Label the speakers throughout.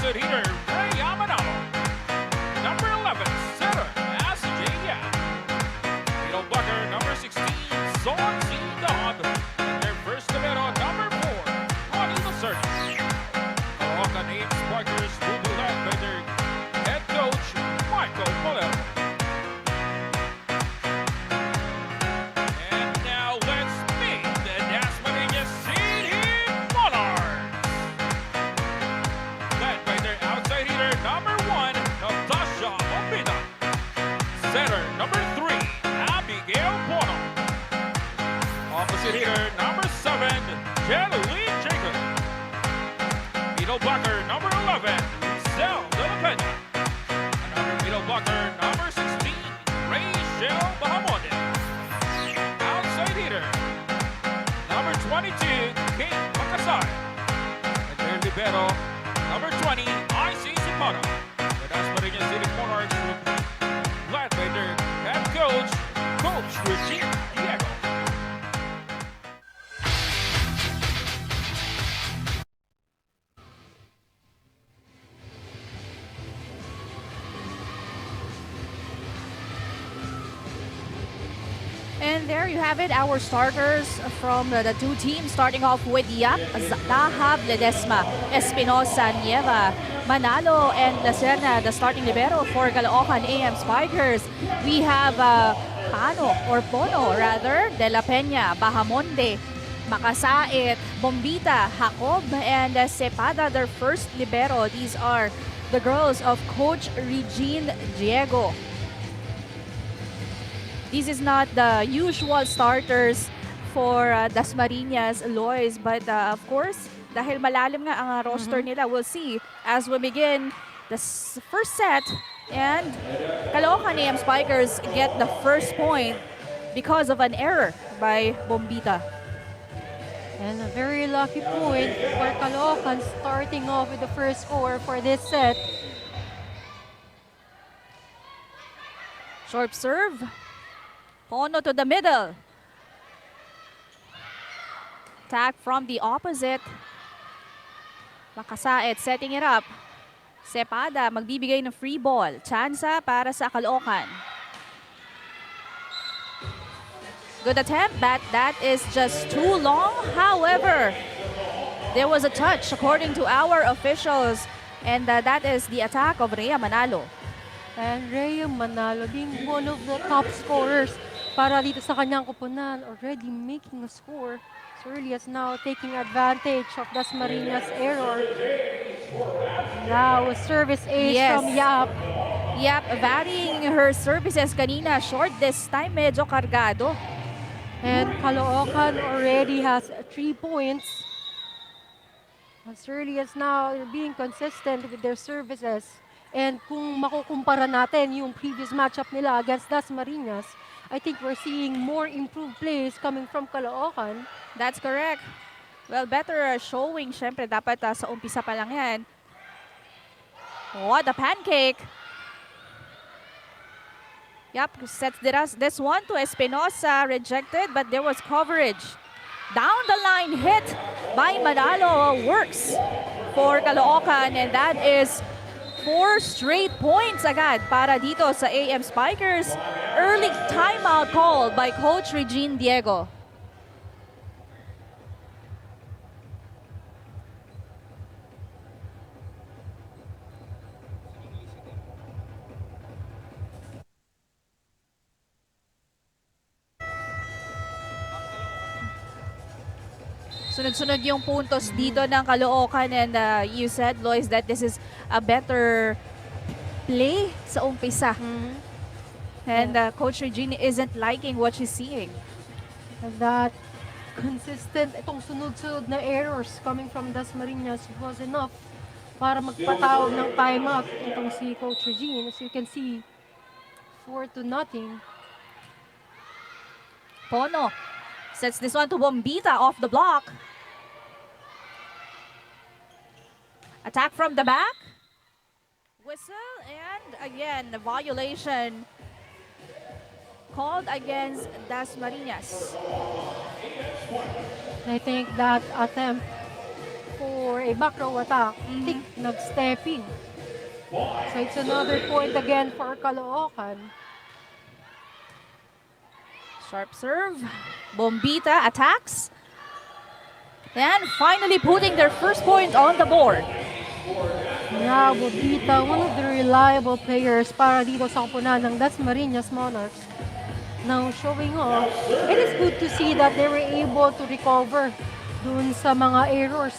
Speaker 1: outside hitter, Ray Amanalo. Number 11, setter, Asijaya. Middle blocker, number 16, Son C. Dobb. And their first libero, number 4, Ronnie Lasert. Caloocan named Sparkers will be led by their head coach, Michael Palermo. And now let's meet the DAZMARIñas City Monarchs. Led by their outside hitter, number 1, Natasha Opina. Setter, number 3, Abigail Bono. Opposite hitter, number 7, Jeline Jacob. Middle blocker, number 11, Giselle De La Peña. Another middle blocker, number 16, Rachel Bahamonde. Outside hitter, number 22, Kate Makasay. And their libero, number 20, IC Sipara. The DAZMARIñas City Monarchs will be led by their head coach, Coach Regine Diego.
Speaker 2: And there you have it, our starters from the two teams, starting off with Yap, Lahab, Ledesma, Espinosa, Nieva, Manalo, and Lacerna, the starting libero for Caloocan AM Spikers. We have Pono, De La Peña, Bahamonde, Makasait, Bombita, Jacob, and Cepada, their first libero. These are the girls of Coach Regine Diego. This is not the usual starters for DAZMARIñas, Lois, but of course, dahil malalim nga ang roster nila, we'll see as we begin the first set. And Caloocan AM Spikers get the first point because of an error by Bombita.
Speaker 3: And a very lucky point for Caloocan, starting off with the first score for this set.
Speaker 2: Short serve. Pono to the middle. Attack from the opposite. Makasait setting it up. Cepada magbibigay ng free ball. Tsansa para sa Caloocan. Good attempt, but that is just too long. However, there was a touch according to our officials, and that is the attack of Rhea Manalo.
Speaker 3: And Rhea Manalo being one of the top scorers para dito sa kanyang koponan, already making a score as early as now, taking advantage of DAZMARIñas' error. Now a service ace from Yap.
Speaker 2: Yap varying her services kanina, short this time, medyo kargado.
Speaker 3: And Caloocan already has 3 points. As early as now, they're being consistent with their services. And kung makukumpara natin yung previous matchup nila against DAZMARIñas, I think we're seeing more improved plays coming from Caloocan.
Speaker 2: That's correct. Well, better showing, syempre, dapat sa umpisa pa lang yan. What a pancake! Yep, sets this one to Espinosa, rejected, but there was coverage. Down the line hit by Manalo, works for Caloocan, and that is 4 straight points agad para dito sa AM Spikers. Early timeout call by Coach Regine Diego. Sunod-sunod yung puntos dito ng Caloocan, and you said, Lois, that this is a better play sa umpisa. And Coach Regine isn't liking what she's seeing.
Speaker 3: And that consistent, itong sunod-sunod na errors coming from DAZMARIñas was enough para magpatawag ng timeout itong si Coach Regine. As you can see, 4-0.
Speaker 2: Pono sets this one to Bombita off the block. Attack from the back. Whistle, and again, the violation called against DAZMARIñas.
Speaker 3: I think that attempt for a back row attack. I think nag-stepping. So it's another point again for Caloocan.
Speaker 2: Sharp serve. Bombita attacks. And finally putting their first point on the board.
Speaker 3: Yeah, Bobita, one of the reliable players para dito sa koponan ng Dasmariñas Monarchs. Now showing off, it is good to see that they were able to recover dun sa mga errors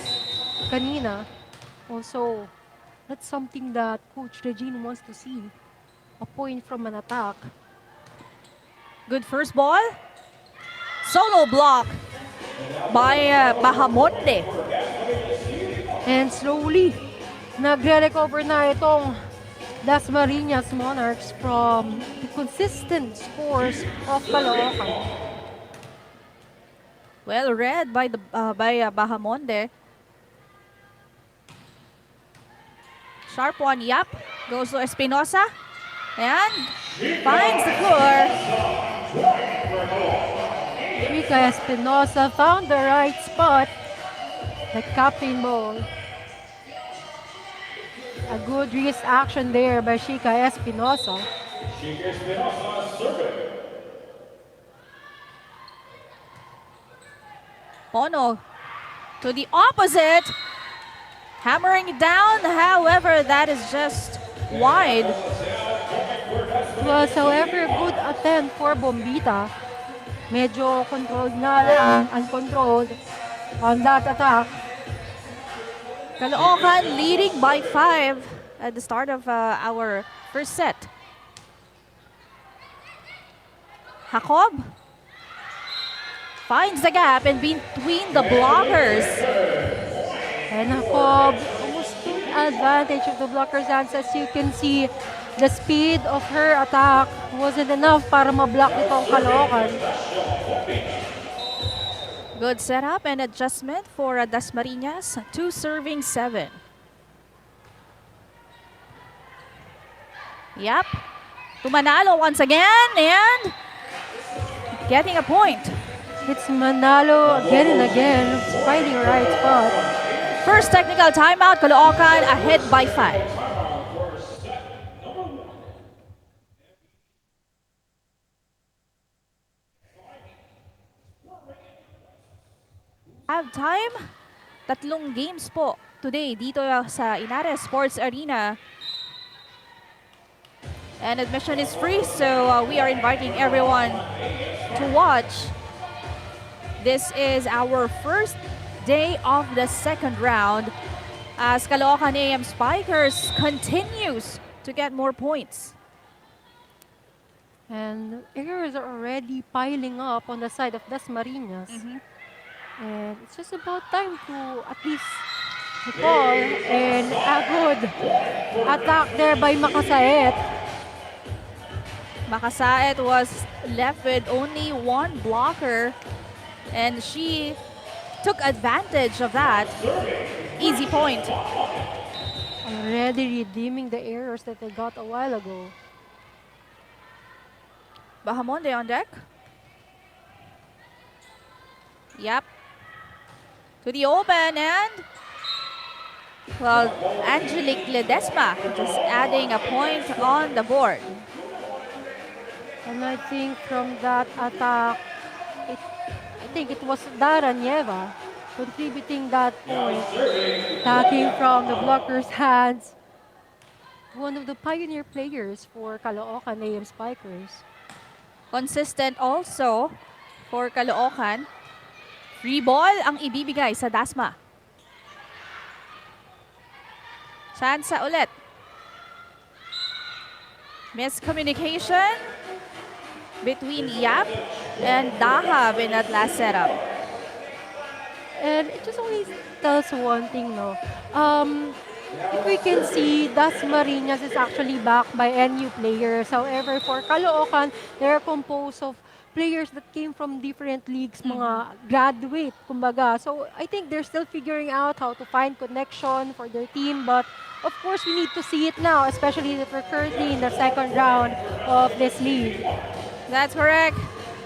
Speaker 3: kanina. Also, that's something that Coach Regine wants to see. A point from an attack.
Speaker 2: Good first ball. Solo block by Bahamonde.
Speaker 3: And slowly, nagre-recover na itong Dasmariñas Monarchs from the consistent scores of Caloocan.
Speaker 2: Well read by Bahamonde. Sharp one, Yap. Goes to Espinosa. And finds the floor.
Speaker 3: Chica Espinosa found the right spot. The capping ball. A good wrist action there by Chica Espinosa.
Speaker 2: Pono to the opposite. Hammering it down. However, that is just wide.
Speaker 3: It was, however, a good attempt for Bombita. Medyo controlled na lang, uncontrolled on that attack.
Speaker 2: Caloocan leading by 5 at the start of our first set. Jacob finds the gap in between the blockers.
Speaker 3: And Jacob almost took advantage of the blockers, and as you can see, the speed of her attack wasn't enough para ma-block itong Caloocan.
Speaker 2: Good setup and adjustment for Dasmariñas. 2 serving 7. Yep. To Manalo once again and getting a point.
Speaker 3: It's Manalo again and again, finding the right spot.
Speaker 2: First technical timeout, Caloocan ahead by 5. Have time. Tatlong games po today dito sa Inares Sports Arena. And admission is free, so we are inviting everyone to watch. This is our first day of the second round as Caloocan AM Spikers continues to get more points.
Speaker 3: And errors are already piling up on the side of Dasmariñas. And it's just about time to at least recall, and a good attack there by Makasaet.
Speaker 2: Makasaet was left with only one blocker and she took advantage of that. Easy point.
Speaker 3: Already redeeming the errors that they got a while ago.
Speaker 2: Bahamonde on deck. Yep. To the open and, well, Angelique Ledesma just adding a point on the board.
Speaker 3: And I think from that attack, I think it was Dara Nieva contributing that point. Attacking from the blocker's hands. One of the pioneer players for Caloocan AM Spikers.
Speaker 2: Consistent also for Caloocan. Free ball ang ibibigay sa Dasma. Chance ulit. Miscommunication between Yap and Dahab in that last setup.
Speaker 3: And it just only tells one thing, no? If we can see, Dasmariñas is actually backed by NU players. However, for Caloocan, they're composed of players that came from different leagues, mga graduate, kumbaga. So, I think they're still figuring out how to find connection for their team. But, of course, we need to see it now, especially that we're currently in the second round of this league.
Speaker 2: That's correct.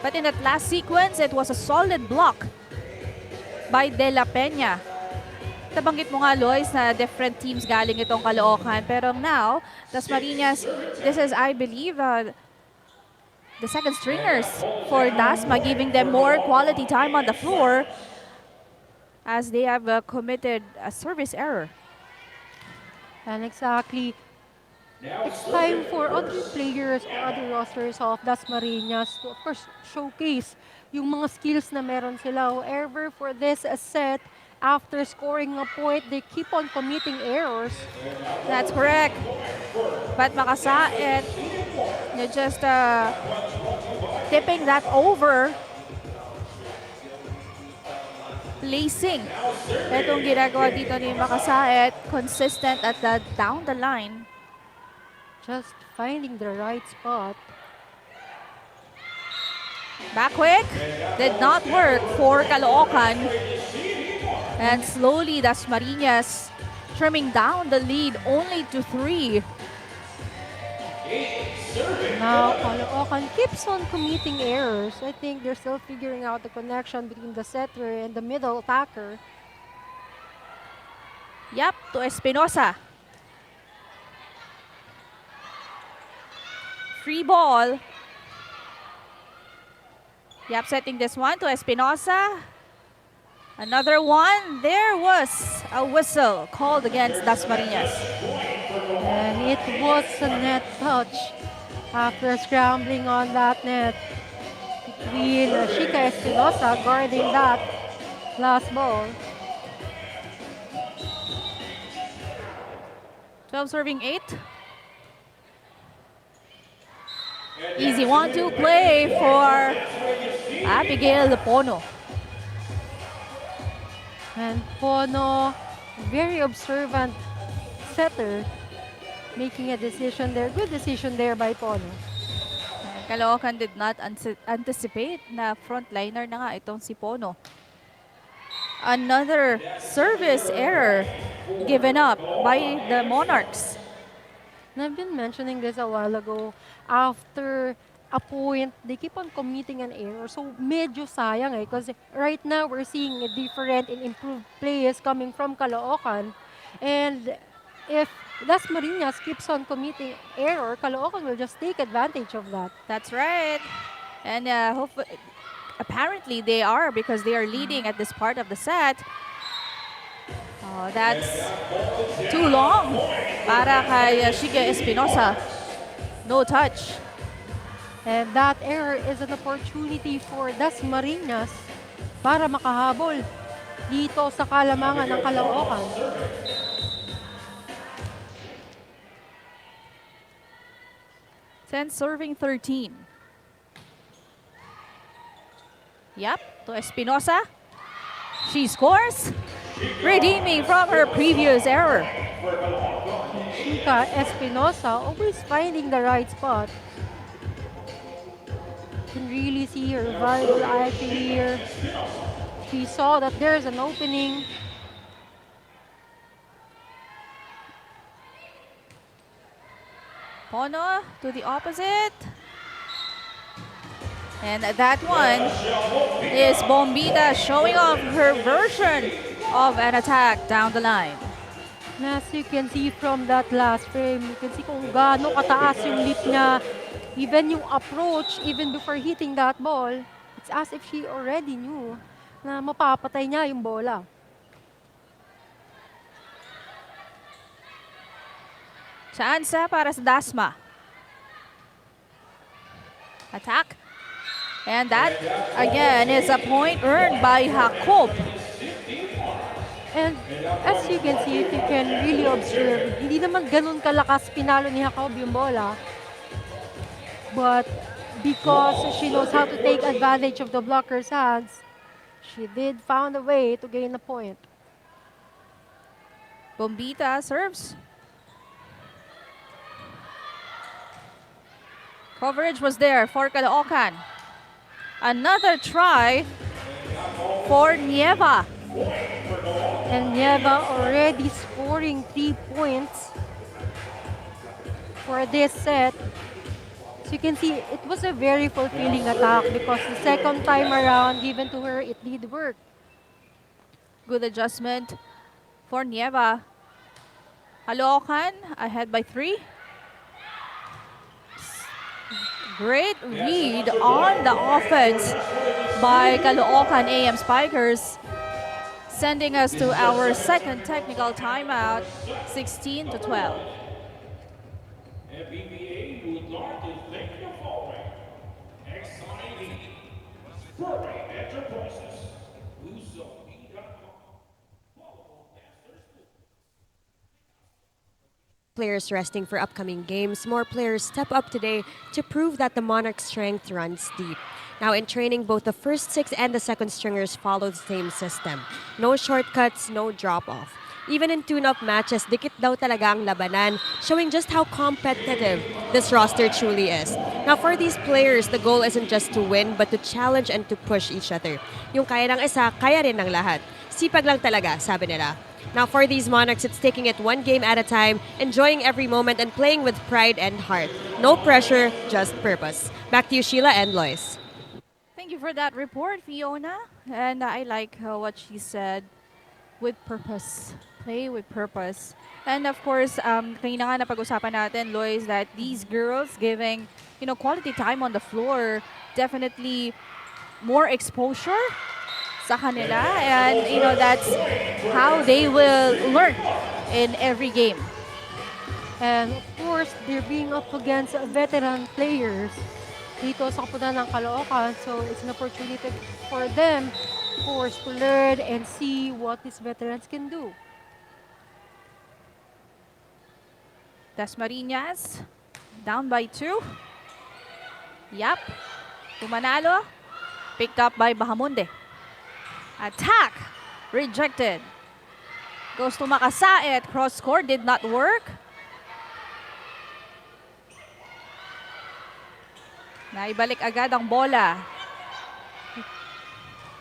Speaker 2: But in that last sequence, it was a solid block by De La Peña. nabanggit mo nga, Lois, na different teams galing itong Caloocan. Pero now, Dasmariñas, this is, I believe, the second stringers for Dasma, giving them more quality time on the floor as they have committed a service error.
Speaker 3: And exactly, it's time for other players or other rosters of Dasmariñas to, of course, showcase yung mga skills na meron sila. However, for this set, after scoring a point, they keep on committing errors.
Speaker 2: That's correct. But Makasait, they're just tipping that over. Placing. Itong ginagawa dito ni Makasait, consistent at the down the line.
Speaker 3: Just finding the right spot.
Speaker 2: Back quick. Did not work for Caloocan. And slowly, Dasmariñas trimming down the lead only to 3.
Speaker 3: Now, Caloocan keeps on committing errors. I think they're still figuring out the connection between the setter and the middle attacker.
Speaker 2: Yep, to Espinosa. Free ball. Yep, setting this one to Espinosa. Another one. There was a whistle called against Dasmariñas.
Speaker 3: And it was a net touch after scrambling on that net between Shika Espinosa guarding that last ball.
Speaker 2: 12 serving 8. Easy 1-2 play for Abigail Pono.
Speaker 3: And Pono, very observant setter, making a decision there. Good decision there by Pono.
Speaker 2: Caloocan did not anticipate na frontliner na nga itong si Pono. Another service error given up by the Monarchs.
Speaker 3: And I've been mentioning this a while ago. After a point, they keep on committing an error. So medyo sayang because right now we're seeing a different and improved plays coming from Caloocan. And if Dasmariñas keeps on committing error, Caloocan will just take advantage of that.
Speaker 2: That's right. And apparently they are, because they are leading at this part of the set. Oh, that's too long para kay Shika Espinosa. No touch.
Speaker 3: And that error is an opportunity for Dasmariñas para makahabol dito sa kalamangan ng Caloocan.
Speaker 2: Serving 13. Yep, to Espinosa. She scores, redeeming from her previous error.
Speaker 3: Shika Espinosa always finding the right spot. You can really see her volleyball IQ here. She saw that there's an opening.
Speaker 2: Pono to the opposite. And that one is Bombita showing off her version of an attack down the line.
Speaker 3: And as you can see from that last frame, you can see kung gaano kataas yung leap niya. Even yung approach, even before hitting that ball, it's as if she already knew na mapapatay niya yung bola.
Speaker 2: Chance para sa Dasma. Attack. And that, again, is a point earned by Jacob.
Speaker 3: And as you can see, if you can really observe, hindi naman ganun kalakas pinalo ni Jacob yung bola. But because she knows how to take advantage of the blocker's hands, she did found a way to gain a point.
Speaker 2: Bombita serves. Coverage was there for Caloocan. Another try for Nieva.
Speaker 3: And Nieva already scoring 3 points for this set. So you can see it was a very fulfilling attack because the second time around given to her, it did work.
Speaker 2: Good adjustment for Nieva. Caloocan ahead by 3. Great read on the offense by Caloocan AM Spikers, sending us to our second technical timeout, 16-12.
Speaker 1: MPVA would like to thank the following exciting Spurry Enterprises,
Speaker 4: Players resting for upcoming games, more players step up today to prove that the Monarchs' strength runs deep. Now in training, both the first 6 and the second stringers follow the same system. No shortcuts, no drop-off. Even in tune-up matches, dikit daw talaga ang labanan, showing just how competitive this roster truly is. Now for these players, the goal isn't just to win, but to challenge and to push each other. Yung kaya ng isa, kaya rin ng lahat. Sipag lang talaga, sabi nila. Now for these Monarchs, it's taking it one game at a time, enjoying every moment and playing with pride and heart. No pressure, just purpose. Back to you, Sheila and Lois.
Speaker 2: Thank you for that report, Fiona. And I like what she said, with purpose. Play with purpose. And of course, kanina nga napag-usapan natin, Lois, that these girls giving, quality time on the floor, definitely more exposure sa kanila, and that's how they will learn in every game.
Speaker 3: And of course, they're being up against veteran players dito sa kapunan ng Caloocan. So it's an opportunity for them, of course, to learn and see what these veterans can do.
Speaker 2: Dasmariñas down by 2. Yep. Tumanalo. Picked up by Bahamonde. Attack! Rejected. Goes to Makasait. Cross court did not work. Naibalik agad ang bola.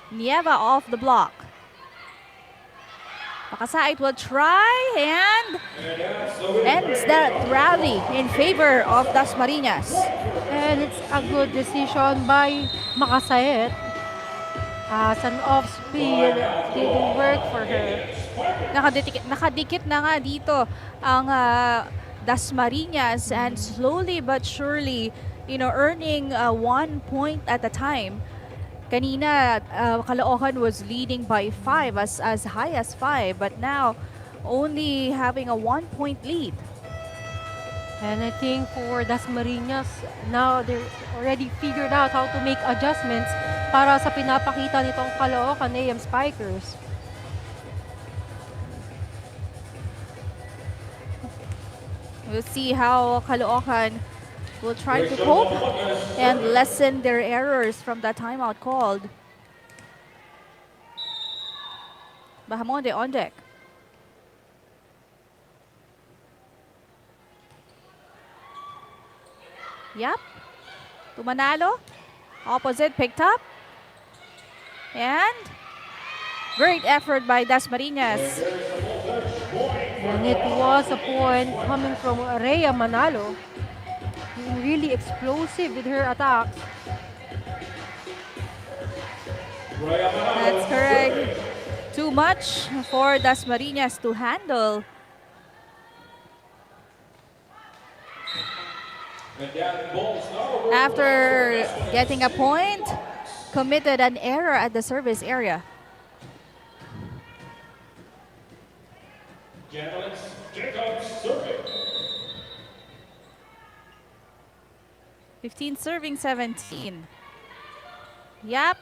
Speaker 2: Nieva off the block. Makasait will try and ends that rally in favor of Dasmariñas.
Speaker 3: And it's a good decision by Makasait. As an off-speed, didn't work for her.
Speaker 2: Nakadikit na nga dito ang Dasmariñas, and slowly but surely, earning 1 point at a time. Kanina, Caloocan was leading by 5, as high as 5, but now only having a 1-point lead.
Speaker 3: And I think for Dasmariñas, now they're already figured out how to make adjustments para sa pinapakita nitong Caloocan AM Spikers.
Speaker 2: We'll see how Caloocan will try to cope and lessen their errors from that timeout called. Bahamonde on deck. Yep. Tumanalo. Opposite picked up. And great effort by Dasmariñas.
Speaker 3: And it was a point coming from Rhea Manalo. Being really explosive with her attacks.
Speaker 2: That's correct. Too much for Dasmariñas to handle. After getting a point, committed an error at the service area. 15 serving 17. Yep.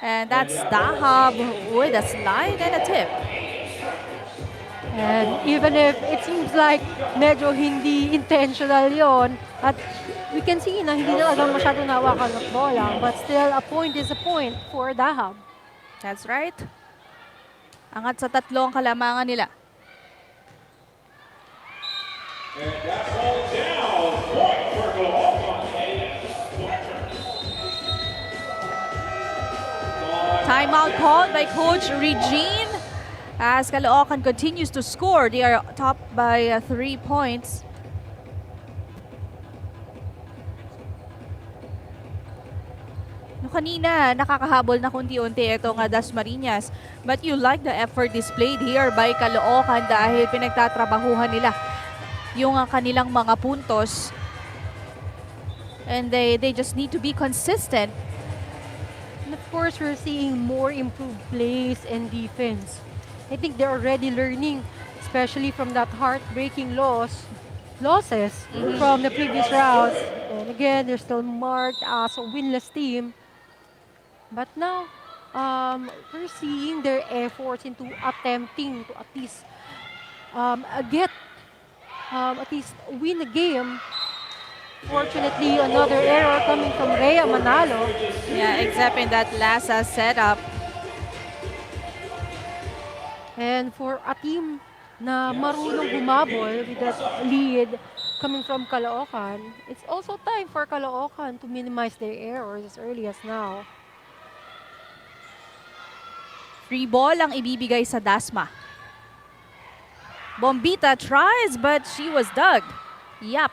Speaker 2: And that's Dahab with a slide and a tip.
Speaker 3: And even if it seems like medyo hindi intentional yon, at we can see na hindi na agad masyado nawakan ng bola, but still a point is a point for Dahab.
Speaker 2: That's right. Angat sa 3 ang kalamangan nila.
Speaker 1: And that ball down. Point for Caloocan.
Speaker 2: Timeout called by Coach Regine as Caloocan continues to score. They are top by 3 points. Kanina, nakakahabol na kunti-unti itong Dasmariñas. But you like the effort displayed here by Caloocan dahil pinagtatrabahuhan nila yung kanilang mga puntos. And they just need to be consistent.
Speaker 3: And of course, we're seeing more improved plays and defense. I think they're already learning, especially from that heartbreaking losses from the previous rounds. And again, they're still marked as a winless team. But now, we're seeing their efforts into attempting to at least at least win the game. Fortunately, another error coming from Rhea Manalo.
Speaker 2: Yeah, except in that last setup.
Speaker 3: And for a team na marunong humabol with that lead coming from Caloocan, it's also time for Caloocan to minimize their errors as early as now.
Speaker 2: Free ball ang ibibigay sa Dasma. Bombita tries but she was dug. Yep.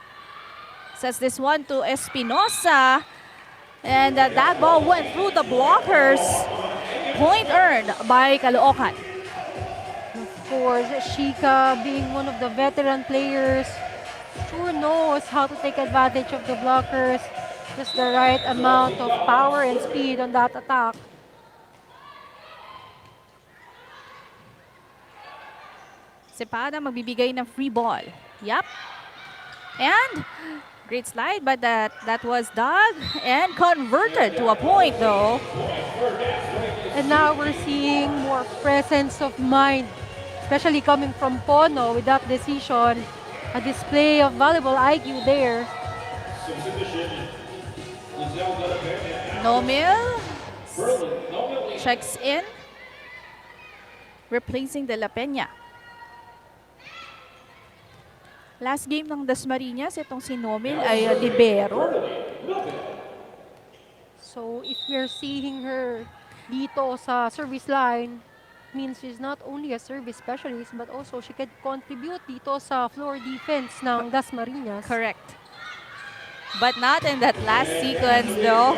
Speaker 2: Sets this one to Espinosa. And that ball went through the blockers. Point earned by Caloocan.
Speaker 3: Of course, Shika being one of the veteran players, sure knows how to take advantage of the blockers. Just the right amount of power and speed on that attack.
Speaker 2: Cepeda magbibigay ng free ball. Yep. And great slide, but that was dug and converted to a point though.
Speaker 3: And now we're seeing more presence of mind, especially coming from Pono with that decision. A display of volleyball IQ there.
Speaker 2: Nomil checks in, replacing De La Peña. Last game ng Dasmariñas, itong si Nomil ay libero.
Speaker 3: So if we're seeing her dito sa service line, means she's not only a service specialist but also she can contribute dito sa floor defense ng Dasmariñas.
Speaker 2: Correct. But not in that last sequence though.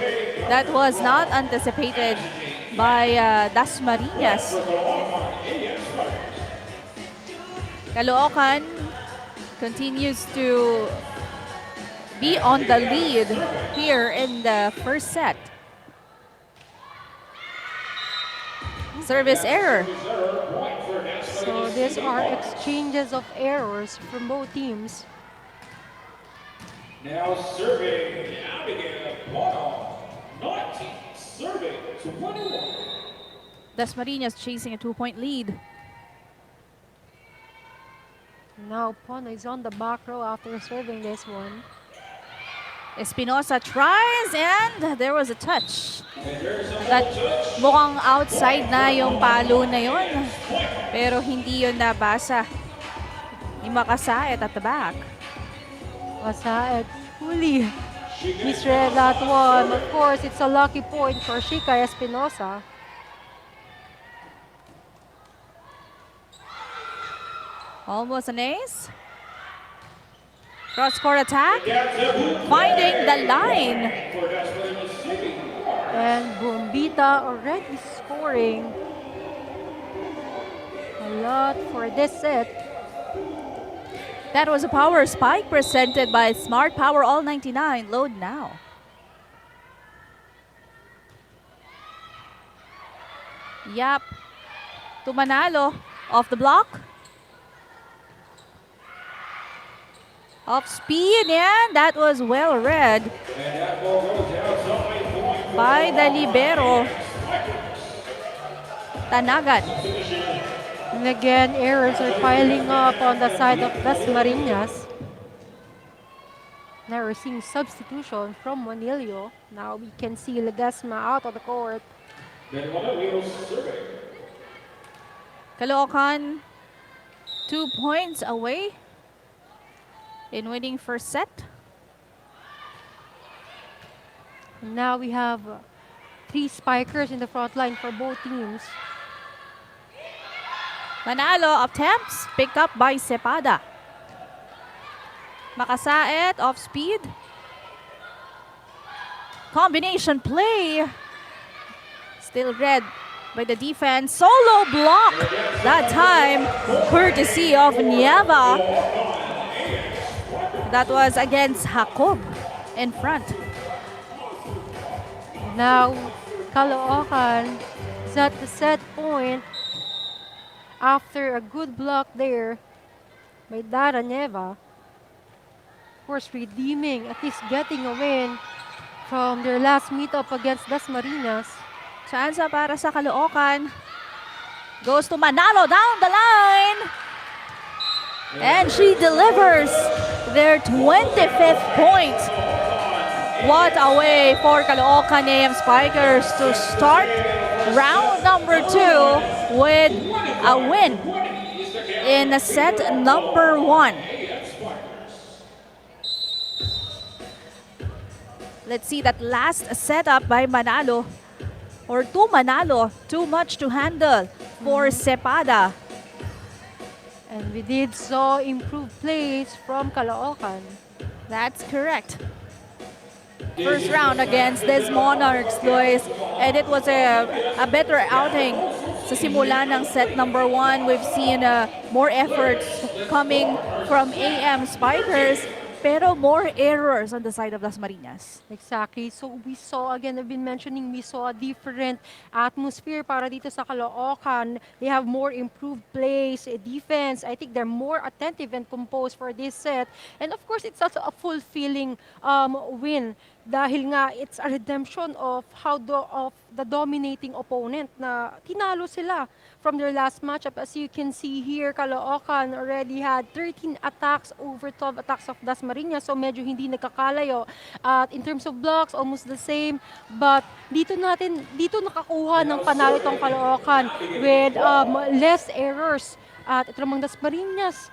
Speaker 2: That was not anticipated by Dasmariñas. Caloocan continues to be on the lead here in the first set. Service error.
Speaker 3: So these are exchanges of errors from both teams.
Speaker 1: Now serving Abigail Bono, 19, serving 21.
Speaker 2: Dasmariñas chasing a 2-point lead.
Speaker 3: Now Pono is on the back row after serving this one.
Speaker 2: Espinosa tries and there was a touch. That mukhang outside na yung palo na yun. Pero hindi yun nabasa ni Makasaet at the back.
Speaker 3: Masaed fully misread that one. Of course, it's a lucky point for Shika Espinosa.
Speaker 2: Almost an ace. Cross-court attack. Finding the line.
Speaker 3: And Bombita already scoring a lot for this set.
Speaker 2: That was a power spike presented by Smart Power All 99. Load now. Yep. To Manalo. Off the block. Off speed, and that was well read by the libero, Tanagan.
Speaker 3: And again, errors are piling up on the side of Dasmariñas. Now we're seeing substitution from Manilio. Now we can see Ledesma out of the court.
Speaker 2: Caloocan 2 points away in winning first set.
Speaker 3: Now we have 3 spikers in the front line for both teams.
Speaker 2: Manalo attempts, picked up by Cepeda. Makasaet off speed. Combination play Still read by the defense. Solo block that time, courtesy of Nieva. That was against Jacob in front.
Speaker 3: Now, Caloocan is at the set point after a good block there by Dara Neva. Of course, redeeming, at least getting a win from their last meetup against DAZMARINAS.
Speaker 2: Chance para sa Caloocan. Goes to Manalo down the line. And she delivers their 25th point. What a way for Caloocan AM Spikers to start round number 2 with a win in set number 1. Let's see that last setup by Manalo, or to Manalo, too much to handle for Cepada.
Speaker 3: And we did saw improved plays from Caloocan.
Speaker 2: That's correct. First round against these Monarchs, Lois, and it was a better outing. Sa simula ng set number 1, we've seen more efforts coming from AM Spikers, pero more errors on the side of DAZMARINAS.
Speaker 3: Exactly. So we saw, again, I've been mentioning, we saw a different atmosphere para dito sa Caloocan. They have more improved plays, defense. I think they're more attentive and composed for this set. And of course, it's also a fulfilling win dahil nga it's a redemption of of the dominating opponent na tinalo sila from their last matchup. As you can see here, Caloocan already had 13 attacks over 12 attacks of DAZMARINAS, so medyo hindi nagkakalayo. At in terms of blocks, almost the same. But dito nakakuha ng panalo tong Caloocan with less errors. At ito namang DAZMARINAS,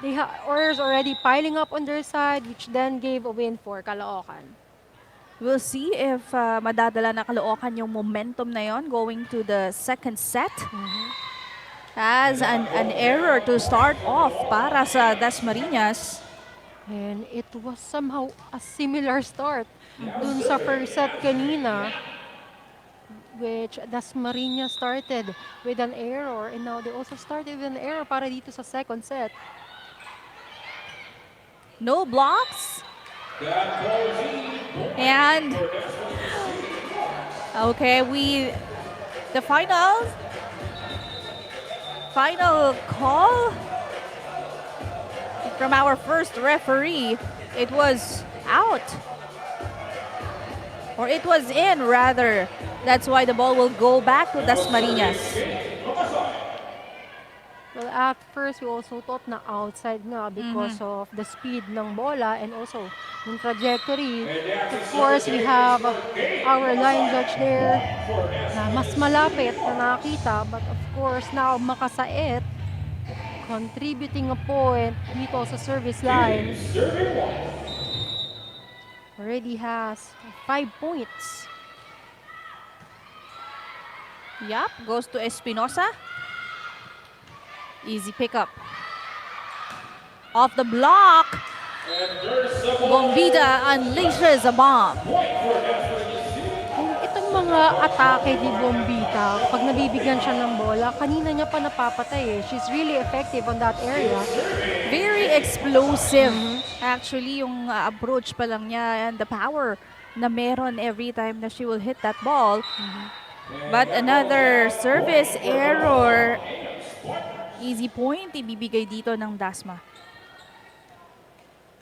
Speaker 3: they have errors already piling up on their side, which then gave a win for Caloocan.
Speaker 2: We'll see if madadala na Caloocan yung momentum na yon going to the second set. As an error to start off para sa DAZMARINAS.
Speaker 3: And it was somehow a similar start dun sa first set kanina, which DAZMARINAS started with an error, and now they also started with an error para dito sa second set.
Speaker 2: No blocks. And okay, the final call from our first referee, it was out. Or it was in, rather. That's why the ball will go back to DAZMARINAS.
Speaker 3: Well, at first, we also thought na outside nga because of the speed ng bola and also yung trajectory. Of course, we have our line judge there na mas malapit na nakita. But of course, now makasait, contributing a point dito sa service line. Already has 5 points.
Speaker 2: Yup, goes to Espinosa. Easy pickup. Off the block. Bombita unleashes a bomb.
Speaker 3: Itong mga atake ni Bombita, pag nabibigyan siya ng bola, kanina niya pa napapatay eh. She's really effective on that area.
Speaker 2: Very explosive. Actually, yung approach pa lang niya and the power na meron every time na she will hit that ball. But another service error. Easy point ibibigay dito ng DAZMA.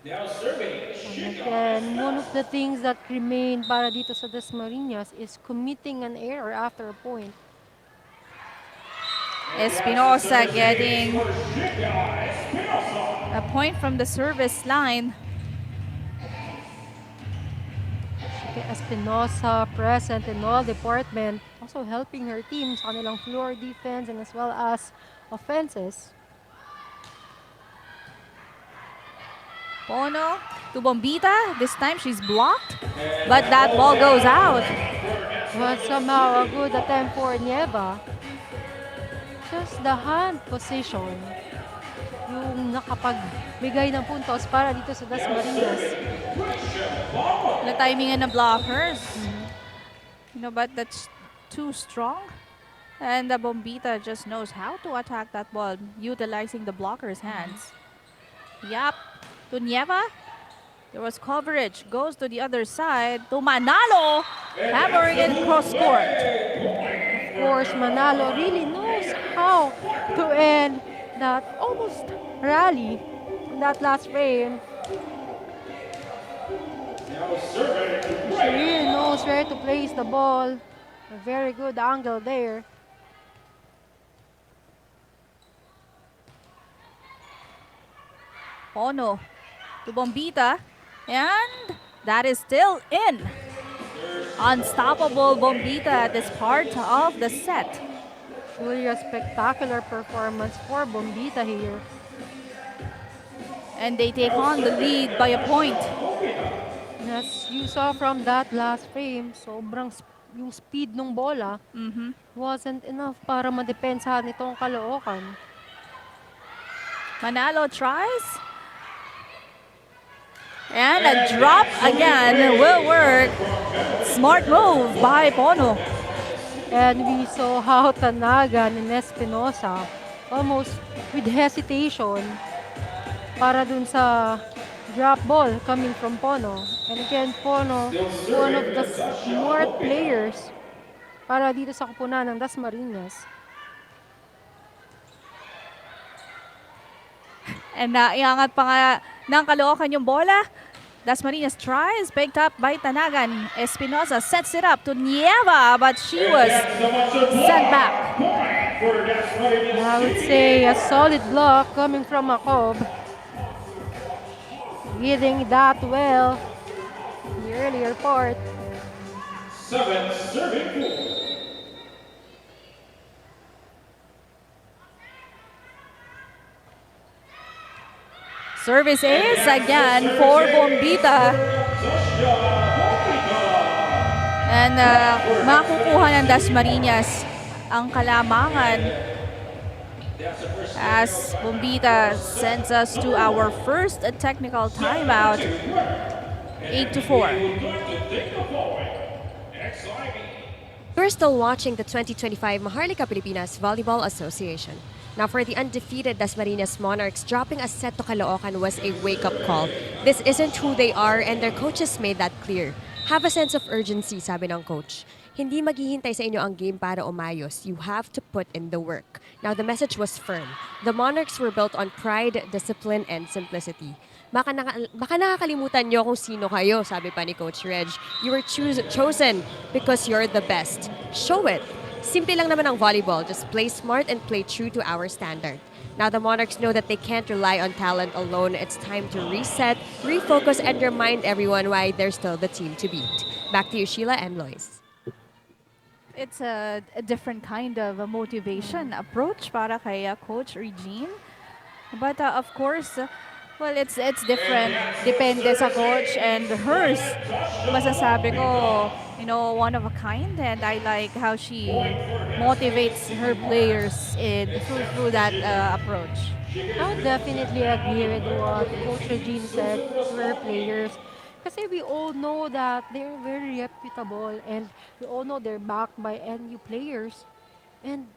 Speaker 3: And again, one of the things that remain para dito sa DAZMARINAS is committing an error after a point.
Speaker 2: Espinosa getting a point from the service line.
Speaker 3: Espinosa present in all department, also helping her team sa kanilang floor defense and as well as offenses.
Speaker 2: Pono to Bombita. This time she's blocked, but that ball goes out.
Speaker 3: But somehow a good attempt for Nieva. Just the hand position yung nakapagbigay ng puntos para dito sa DAZMARINAS.
Speaker 2: Na timingan ng blockers. You know, but that's too strong. And the Bombita just knows how to attack that ball, utilizing the blocker's hands. Yep. To Nieva. There was coverage. Goes to the other side. To Manalo. Hammering it cross court.
Speaker 3: Of course, Manalo really knows how to end that almost rally in that last frame. She really knows where to place the ball. A very good angle there.
Speaker 2: Pono to Bombita. And that is still in. Unstoppable Bombita at this part of the set.
Speaker 3: Truly a spectacular performance for Bombita here.
Speaker 2: And they take on the lead by a point.
Speaker 3: As you saw from that last frame, yung speed ng bola wasn't enough para madepensahan itong Caloocan.
Speaker 2: Manalo tries. And a drop again will work. Smart move by Pono.
Speaker 3: And we saw how Tanagan and Espinosa almost with hesitation para dun sa drop ball coming from Pono. And again, Pono, one of the smart players para dito sa kupunan ng Dasmariñas.
Speaker 2: And naiangat pa nga ng Caloocan yung bola. Dasmariñas tries, picked up by Tanagan. Espinosa sets it up to Nieva, but she was sent back.
Speaker 3: I would say a solid block coming from Jacob. Reading that well in the earlier part.
Speaker 1: 7 serving pool.
Speaker 2: Service is again for Bombita. And makukuha ng Dasmariñas ang kalamangan as Bombita sends us to our first technical timeout. 8-4.
Speaker 4: We're still watching the 2025 Maharlika Pilipinas Volleyball Association. Now, for the undefeated Dasmariñas Monarchs, dropping a set to Caloocan was a wake-up call. This isn't who they are, and their coaches made that clear. Have a sense of urgency, sabi ng coach. Hindi maghihintay sa inyo ang game para umayos. You have to put in the work. Now, the message was firm. The Monarchs were built on pride, discipline, and simplicity. Baka nakakalimutan nyo kung sino kayo, sabi pa ni Coach Reg. You were chosen because you're the best. Show it. Simple lang naman ang volleyball. Just play smart and play true to our standard. Now the Monarchs know that they can't rely on talent alone. It's time to reset, refocus, and remind everyone why they're still the team to beat. Back to you, Sheila and Lois.
Speaker 2: It's a different kind of a motivation approach para kay Coach Regine. But of course, well, it's different. Depende sa coach and hers. Masasabi ko, you know, one of a kind, and I like how she motivates her players through that approach.
Speaker 3: I would definitely agree with what Coach Regine said to her players. Kasi we all know that they're very reputable and we all know they're backed by NU players. And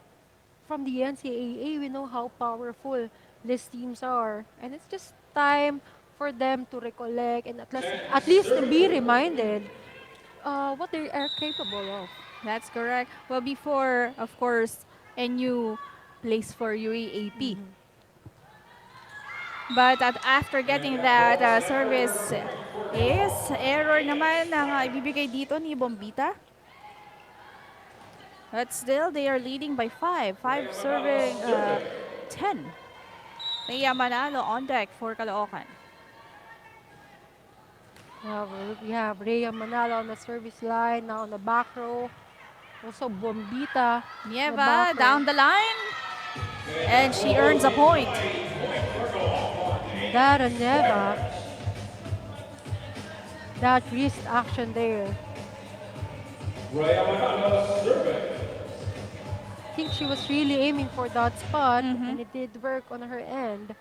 Speaker 3: from the NCAA, we know how powerful these teams are. And it's just time for them to recollect and at least to be reminded what they are capable of.
Speaker 2: That's correct. Well, before, of course, NU plays for UAAP. But after getting that service is error naman ang ibibigay dito ni Bombita. But still, they are leading by 5. 5 serving 10. Rhea Manalo on deck for Caloocan.
Speaker 3: We have Rhea Manalo on the service line, now on the back row. Also Bombita.
Speaker 2: Nieva down the line. And she earns a point.
Speaker 3: Dara Nieva. That wrist action there. I think she was really aiming for that spot and it did work on her end.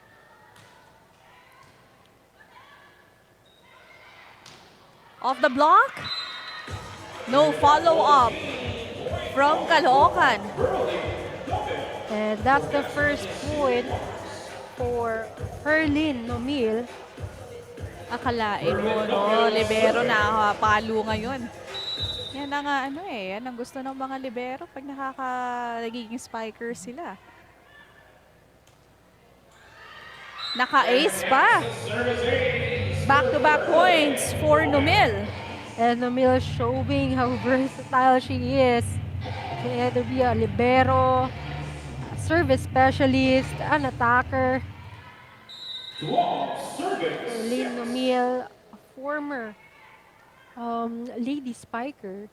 Speaker 2: Off the block. No follow-up from Caloocan.
Speaker 3: And that's the first point for Herlin Nomil.
Speaker 2: Akalain mo, no? Libero na palo ngayon. Yan ang yan ang gusto ng mga libero pag nagiging spiker sila. Naka-ace pa. Back-to-back points for Nomil.
Speaker 3: And Nomil showing how versatile she is. She can either be a libero, a service specialist, an attacker. Herlin Nomil, a former lady spiker.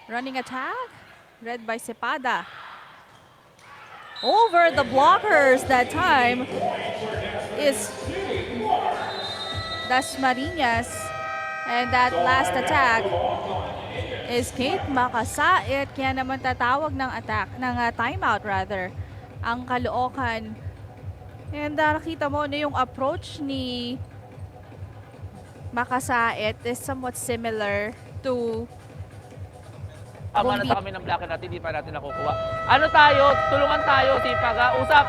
Speaker 2: Running attack, read by Cepada. Over the blockers that time is DAZMARIñas. And that last attack is Kate Makasait. Kaya naman tatawag ng timeout rather, ang Caloocan. And nakita mo na yung approach ni Makasait is somewhat similar to
Speaker 5: Tama na kami ng blocker natin, hindi pa natin nakukuha. Ano tayo? Tulungan tayo, sipag ha? Usap!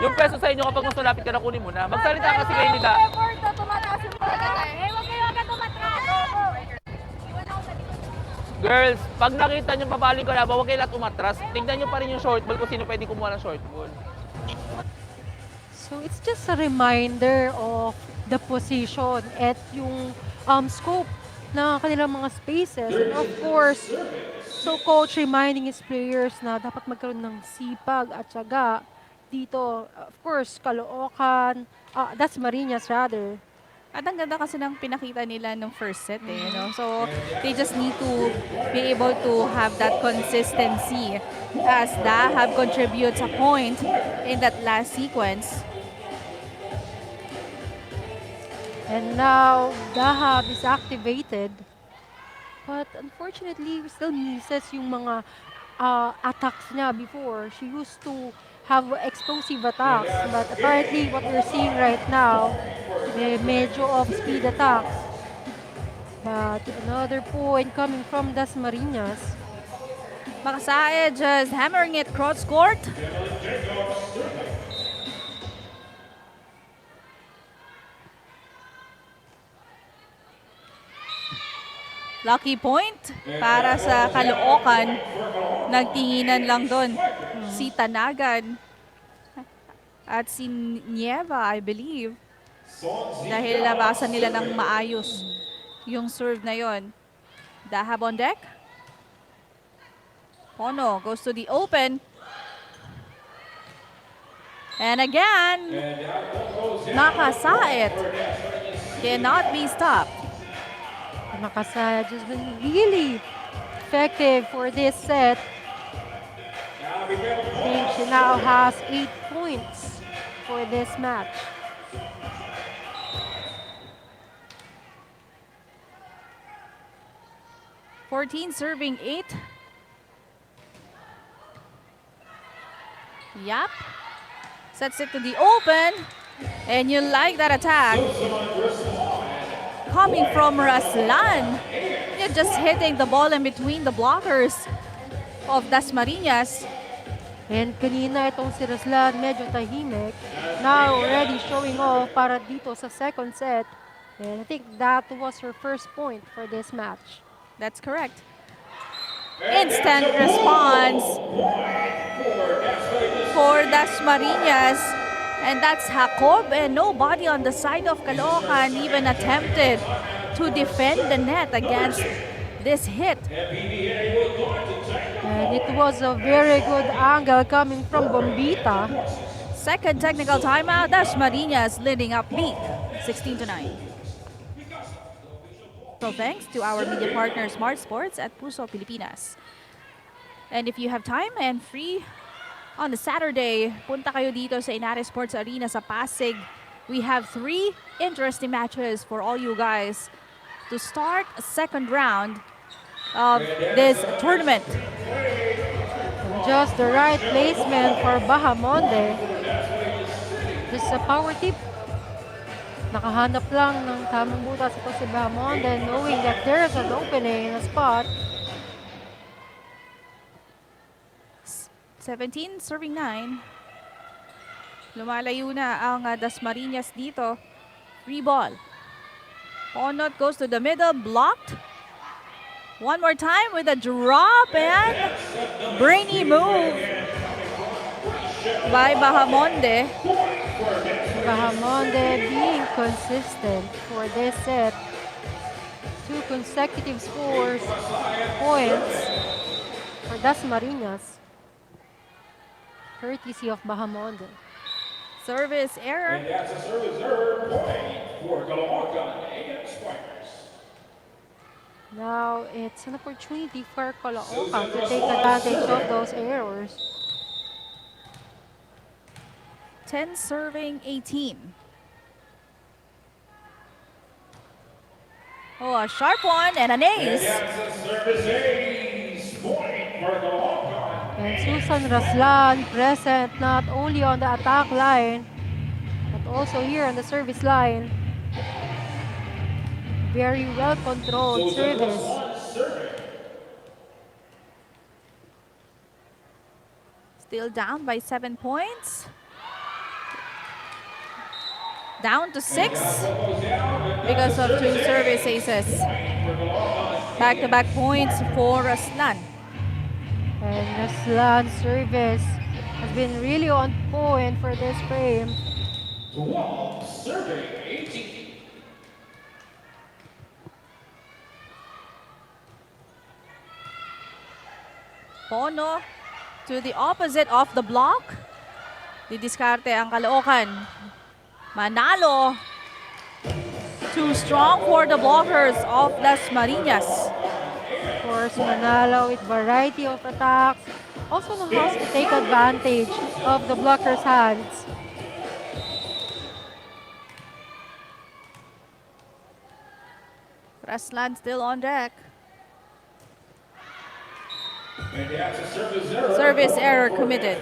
Speaker 5: Yung peso sa inyo kapag mas malapit ka na kunin mo na. Magsalita kasi kayo nila. Girls, pag nakita nyo pabaling ka na ba, huwag kayo lahat umatras. Tingnan nyo pa rin yung short ball kung sino pwede kumuha ng short ball.
Speaker 3: So it's just a reminder of the position at yung scope ng kanilang mga spaces. And of course, so coach reminding his players na dapat magkaroon ng sipag at syaga dito. Of course, Caloocan, DAZMARIñas rather.
Speaker 2: At ang ganda kasi ng pinakita nila nung first set So they just need to be able to have that consistency as Dahab contributes a point in that last sequence.
Speaker 3: And now, Dahab is activated. But unfortunately, still misses yung mga attacks niya before. She used to have explosive attacks. But apparently, what we're seeing right now, medyo off-speed attacks. But another point coming from DAZMARIñas.
Speaker 2: Makasait just hammering it cross court. Lucky point para sa Caloocan. Nagtinginan lang doon si Tanagan at si Nieva, I believe. Dahil labasan nila ng maayos yung serve na yon. Dahab on deck. Pono goes to the open. And again, Makasait cannot be stopped.
Speaker 3: Makasait has been really effective for this set. I think she now has 8 points for this match.
Speaker 2: $14 serving 8. Yep. Sets it to the open. And you like that attack. Coming from Raslan. You're just hitting the ball in between the blockers of DAZMARIñas.
Speaker 3: And kanina itong si Raslan medyo tahimik. Now already showing off para dito sa second set. And I think that was her first point for this match.
Speaker 2: That's correct. Instant response for DAZMARIñas. And that's Jacob, and nobody on the side of Caloocan even attempted to defend the net against this hit.
Speaker 3: And it was a very good angle coming from Bombita.
Speaker 2: Second technical timeout, DAZMARIñas leading up big, 16-9. So thanks to our media partner Smart Sports at Puso Pilipinas. And if you have time and free, on the Saturday, punta kayo dito sa Inare Sports Arena sa Pasig. We have 3 interesting matches for all you guys to start a second round of this tournament.
Speaker 3: Just the right placement for Bahamonde. This is a power tip. Nakahanap lang ng tamang butas ito si Bahamon, then knowing that there's an opening in a spot.
Speaker 2: 17 serving 9. Lumalayo na ang Dasmariñas dito. Free ball. Onot goes to the middle, blocked. One more time with a drop and brainy move by Bahamonde.
Speaker 3: Bahamonde being consistent for this set. 2 consecutive scores, points for Dasmariñas. Courtesy of Bahamonde.
Speaker 2: Service error.
Speaker 1: And that's a service error point for CALOOCAN and Spikers.
Speaker 3: Now, it's an opportunity for CALOOCAN to take advantage of those errors.
Speaker 2: 10 serving 18. Oh, a sharp one and an
Speaker 1: And
Speaker 2: ace.
Speaker 1: that's a service ace point for CALOOCAN.
Speaker 3: And Susan Raslan present not only on the attack line, but also here on the service line. Very well controlled service.
Speaker 2: Still down by 7 points. Down to 6 because of 2 service aces. Back-to-back points for Raslan.
Speaker 3: And Raslan's service has been really on point for this frame.
Speaker 1: 12 serving 18.
Speaker 2: Pono to the opposite of the block. Didiskarte ang Caloocan. Manalo. Too strong for the blockers of Dasmariñas.
Speaker 3: Of course, Manalo with variety of attacks. Also knows how to take advantage of the blocker's hands.
Speaker 2: Raslan still on deck.
Speaker 1: And that's a service error.
Speaker 2: Service error committed.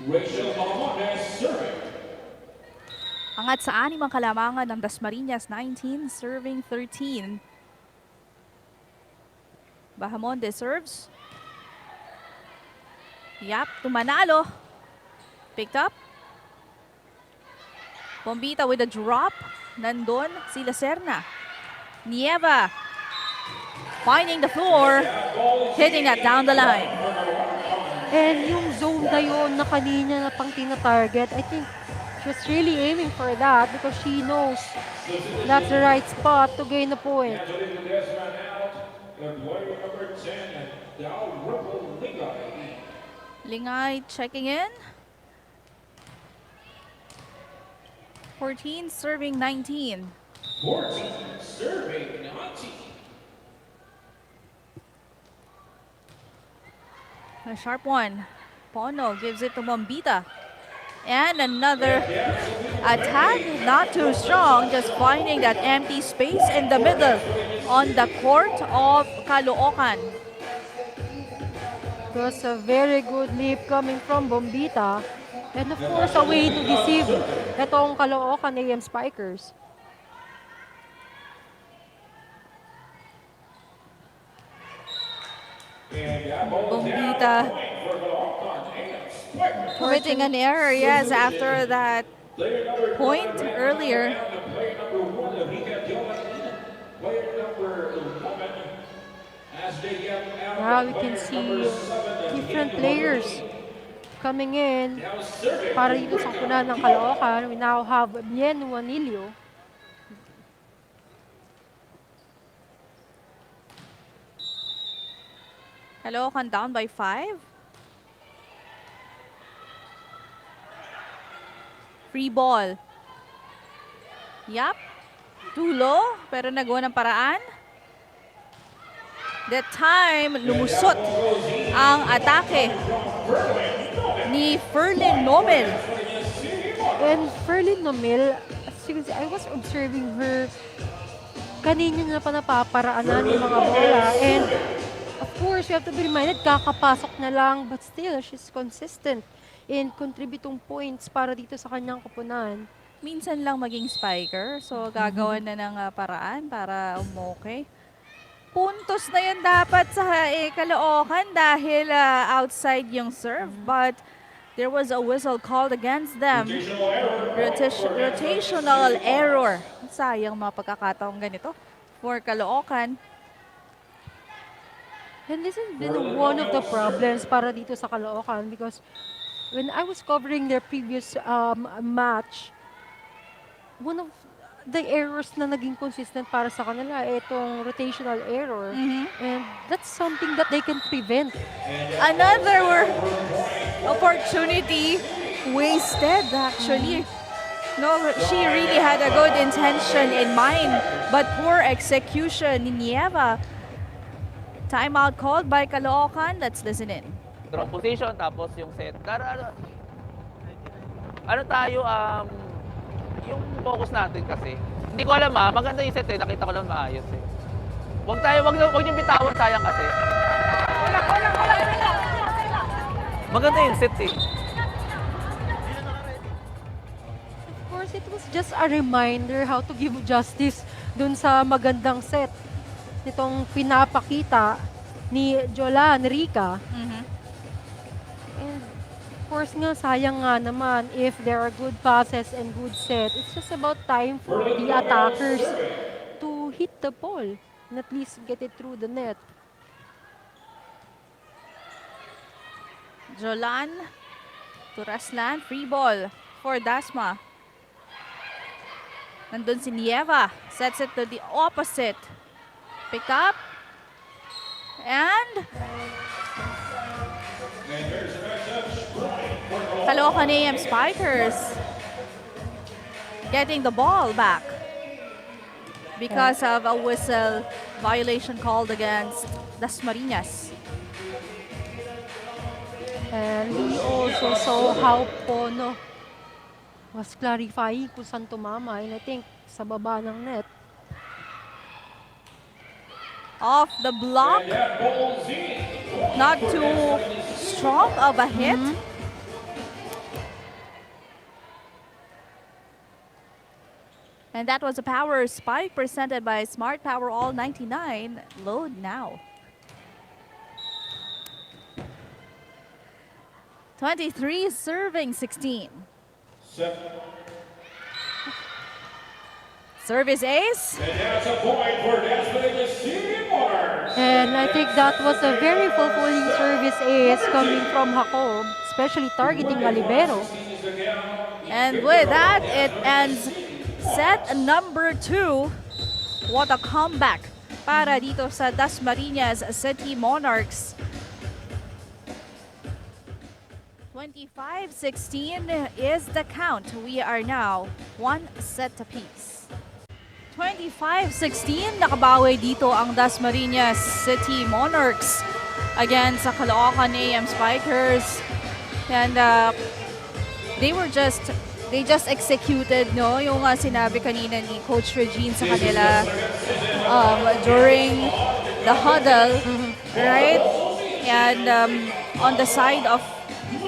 Speaker 1: Rachel Bahamonde serving.
Speaker 2: Angat sa 6 ang kalamangan ng Dasmariñas, 19 serving 13. Bahamonde serves. Yap, to Manalo. Picked up. Bombita with a drop. Nandun si Lacerna. Nieva finding the floor. Hitting that down the line.
Speaker 3: And yung zone na yun na kanina na pang tina-target, I think she was really aiming for that because she knows that's the right spot to gain a point.
Speaker 2: Lingay checking in. 14 serving 19.
Speaker 1: 14 serving 19.
Speaker 2: A sharp one. Pono gives it to Bombita. And another attack, not too strong, just finding that empty space in the middle on the court of Caloocan.
Speaker 3: It was a very good leap coming from Bombita. And of course, a way to deceive itong Caloocan AM Spikers.
Speaker 2: Bombita committing an error, yes, after that point earlier.
Speaker 3: Now we can see different players coming in para dito sa kunan ng Caloocan. We now have Bien Juanillo.
Speaker 2: Caloocan down by 5. Free ball. Yup. Too low, pero nagawa ng paraan. That time, lumusot ang atake ni Ferlin Nomel.
Speaker 3: And Ferlin Nomel, I was observing her, kanina na pa napaparaanan yung mga bola. And Of course, you have to be reminded, kakapasok na lang, but still, she's consistent in contributing points para dito sa kanyang koponan.
Speaker 2: Minsan lang maging spiker, so gagawa na ng paraan para umuokay. Puntos na yun dapat sa Caloocan dahil outside yung serve, but there was a whistle called against them. Rotational error. Sayang mga pagkakataong ganito for Caloocan.
Speaker 3: And this has been one of the problems para dito sa Caloocan because when I was covering their previous match, one of the errors na naging consistent para sa kanila, itong rotational error. And that's something that they can prevent.
Speaker 2: Another opportunity wasted actually. No, she really had a good intention in mind, but poor execution ni Nieva. Timeout called by Caloocan. Let's listen in.
Speaker 5: Strong position, tapos yung set. Ano tayo, yung focus natin kasi, hindi ko alam maganda yung set nakita ko lang maayos Huwag yung bitawan, sayang kasi. Maganda yung set
Speaker 3: Of course, it was just a reminder how to give justice dun sa magandang set nitong pinapakita ni Jolan Rica. And of course nga, sayang nga naman if there are good passes and good set. It's just about time for the attackers to hit the ball and at least get it through the net.
Speaker 2: Jolan to Raslan. Free ball for Dasma. Nandun si Nieva. Sets it to the opposite. Pick up. And Caloocan AM Spikers getting the ball back because of a whistle violation called against DAZMARIñAS.
Speaker 3: And we also saw how Pono was clarifying kung saan tumama. And I think sa baba ng net.
Speaker 2: Off the block. Not too strong of a hit. And that was a power spike presented by Smart Power All 99. Load now. 23 serving 16. Service ace.
Speaker 3: And I think that was a very fulfilling service ace coming from Jacob, especially targeting a libero.
Speaker 2: And with that, it ends set number 2. What a comeback para dito sa DAZMARIñAS City Monarchs. 25-16 is the count. We are now 1 set apiece. 25-16, nakabawi dito ang DAZMARIñAS City Monarchs against sa Caloocan AM Spikers. And they just executed yung sinabi kanina ni Coach Regine sa kanila during the huddle, right? And on the side of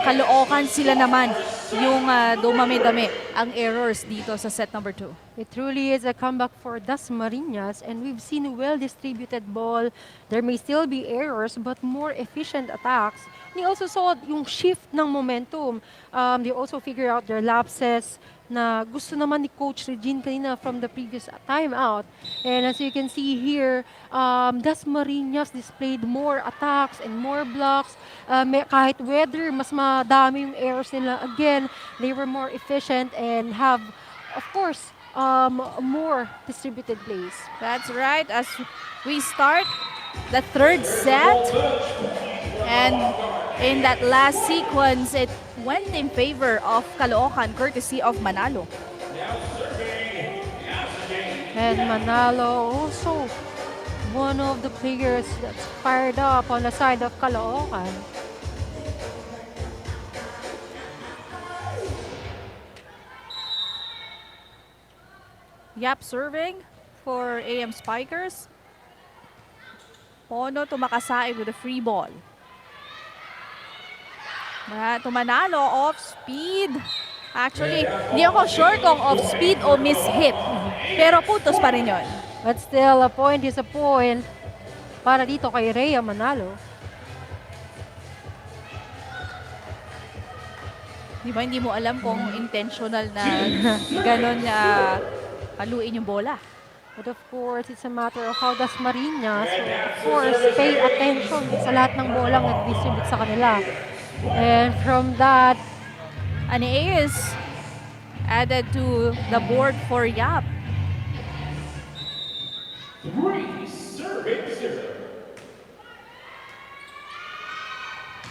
Speaker 2: Caloocan, sila naman yung dumami-dami ang errors dito sa set number 2.
Speaker 3: It truly is a comeback for DAZMARIñAS, and we've seen well-distributed ball. There may still be errors, but more efficient attacks. And you also saw yung shift ng momentum. They also figure out their lapses na gusto naman ni Coach Regine kanina from the previous timeout. And as you can see here, DAZMARIñAS displayed more attacks and more blocks. Kahit whether mas madami yung errors nila, again, they were more efficient and have, of course, more distributed plays.
Speaker 2: That's right. As we start the third set, and in that last sequence, it went in favor of Caloocan, courtesy of Manalo.
Speaker 3: And Manalo also one of the players that's fired up on the side of Caloocan.
Speaker 2: Yap serving for AM Spikers. Pono to makasait with a free ball. Tumanalo off speed. Actually, hindi ako sure kung off speed o miss-hit. Pero puntos pa rin yun.
Speaker 3: But still, a point is a point para dito kay Rhea Manalo.
Speaker 2: Di ba, hindi mo alam kung intentional na gano'n na haluin yung bola.
Speaker 3: But of course, it's a matter of how Dasmariñas, of course, pay attention sa lahat ng bolang nag-distribute sa kanila. And from that,
Speaker 2: An ace added to the board for Yap.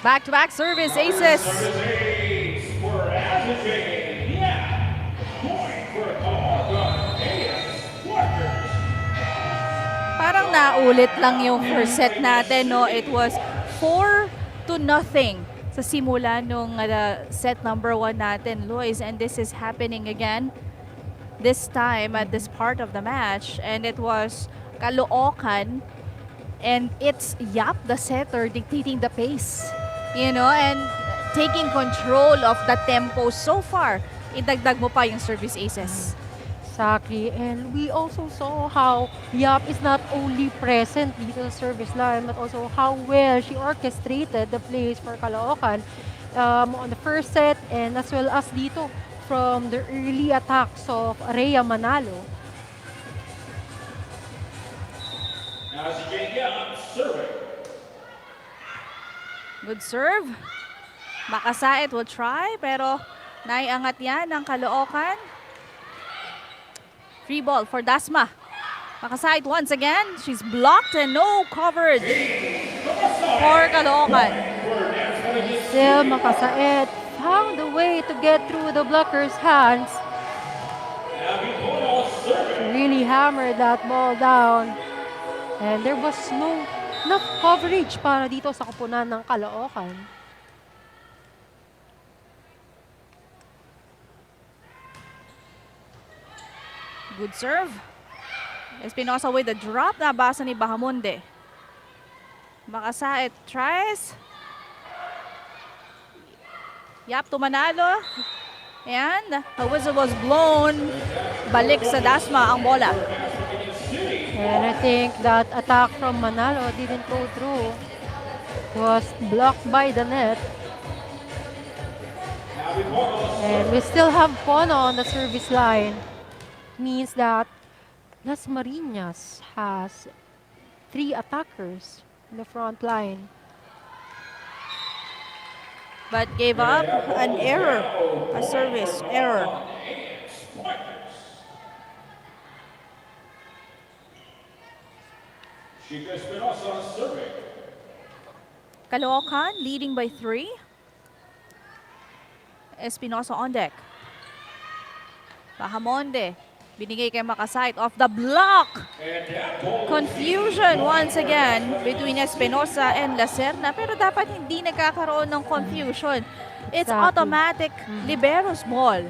Speaker 2: Back-to-back service aces. Parang naulit lang yung first set natin, no? It was 4-0 sa simula nung set number 1 natin, Luis. And this is happening again this time at this part of the match. And it was Caloocan. And it's Yap, the setter, dictating the pace. You know, and taking control of the tempo so far. Idagdag mo pa yung service aces.
Speaker 3: exactly. And we also saw how Yap is not only present dito sa service line, but also how well she orchestrated the plays for Caloocan on the first set, and as well as dito from the early attacks of Rhea Manalo.
Speaker 1: Now si Jane serving.
Speaker 2: Good serve. Makasait will try, pero naiangat yan ng Caloocan. Free ball for Dasma. Makasait once again. She's blocked and no coverage for Caloocan.
Speaker 3: Still, Makasait found a way to get through the blocker's hands. She really hammered that ball down. And there was no enough coverage para dito sa kupunan ng Caloocan.
Speaker 2: Good serve. Espinosa with the drop. Nabasa ni Bahamonde. Makasait tries. Yap tumanalo. And the whistle was blown. Balik sa Dasma ang bola.
Speaker 3: And I think that attack from Manalo didn't go through. It was blocked by the net. And we still have Pono on the service line. Means that DAZMARIñAS has 3 attackers in the front line.
Speaker 2: But gave up an error. A service error. Caloocan leading by 3. Espinosa on deck. Bahamonde. Binigay kay Makasait off the block. Confusion once again between Espinosa and Lacerna. Pero dapat hindi nagkakaroon ng confusion. It's
Speaker 3: Exactly.
Speaker 2: automatic libero's ball.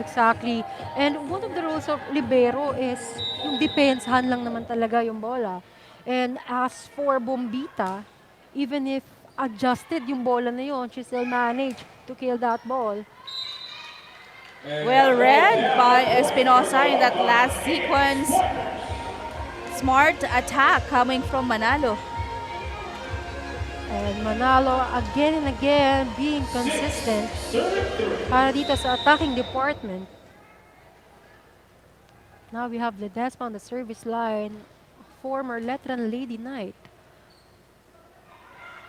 Speaker 3: Exactly. And one of the rules of libero is yung depensahan lang naman talaga yung bola. And as for Bombita, even if adjusted yung bola na yun, she still managed to kill that ball.
Speaker 2: Well read by Espinosa in that last sequence. Smart attack coming from Manalo.
Speaker 3: And Manalo again and again being consistent para dito sa attacking department. Now we have Ledesma on the service line, former Letran Lady Knight.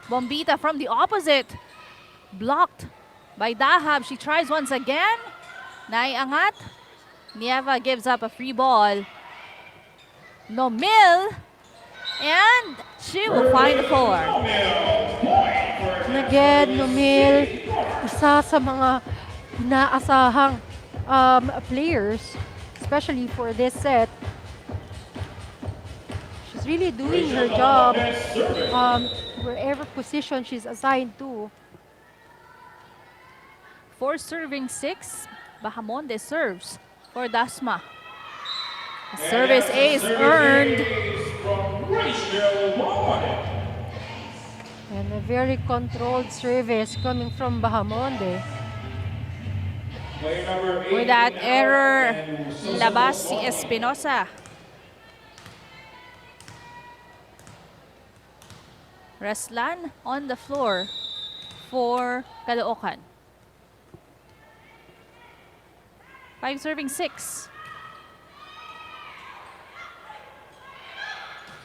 Speaker 2: Bombita from the opposite. Blocked by Dahab. She tries once again. Naiangat. Nieva gives up a free ball. Nomil. And she will find the floor.
Speaker 3: And again, Nomil, isa sa mga inaasahang players, especially for this set. She's really doing her job wherever position she's assigned to.
Speaker 2: For serving 6, Bahamonde serves for Dasma. Service ace earned.
Speaker 3: And a very controlled service coming from Bahamonde.
Speaker 2: With that error, labas si Espinosa. Reslan on the floor for Caloocan. 5 serving 6.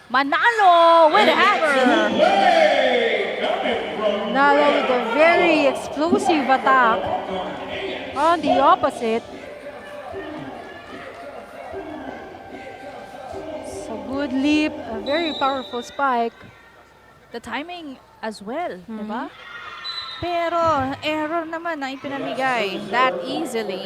Speaker 2: Manalo with a hammer.
Speaker 3: Manalo with a very explosive attack on the opposite. So good leap, a very powerful spike.
Speaker 2: The timing as well, di ba? Pero error naman na ipinamigay that easily.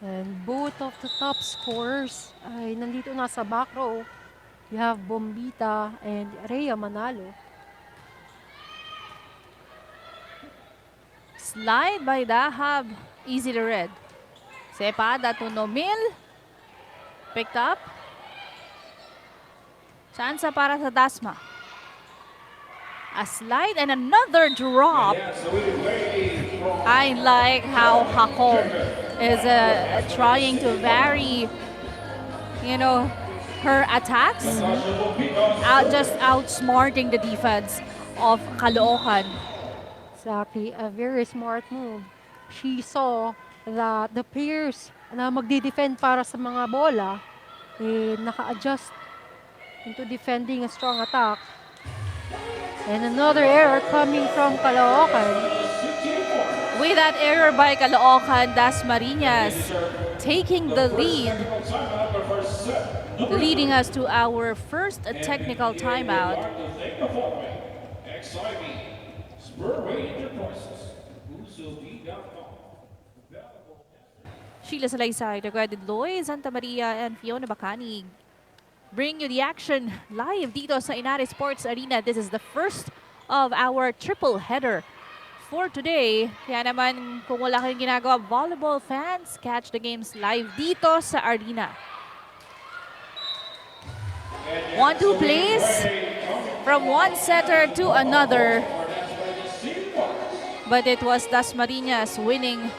Speaker 3: And both of the top scorers ay nandito na sa back row. You have Bombita and Rhea Manalo.
Speaker 2: Slide by Dahab, easily read. Sepada to Nomil. Picked up. Chansa para sa Dasma. A slide and another drop. I like how Hakom is trying to vary, her attacks. Just outsmarting the defense of Caloocan.
Speaker 3: Exactly, a very smart move. She saw that the players na magdi-defend para sa mga bola, naka-adjust into defending a strong attack. And another error coming from Caloocan.
Speaker 2: With that error by Caloocan, Dasmariñas taking the lead, leading us to our first technical timeout. Sheila Salaysay, Regarded Loy, Santa Maria, and Fiona Bacani bring you the action live dito sa Inari Sports Arena. This is the first of our triple header for today. Kaya naman, kung wala kayong ginagawa, volleyball fans, catch the games live dito sa arena. 1-2 plays from one setter to another. But it was Dasmariñas winning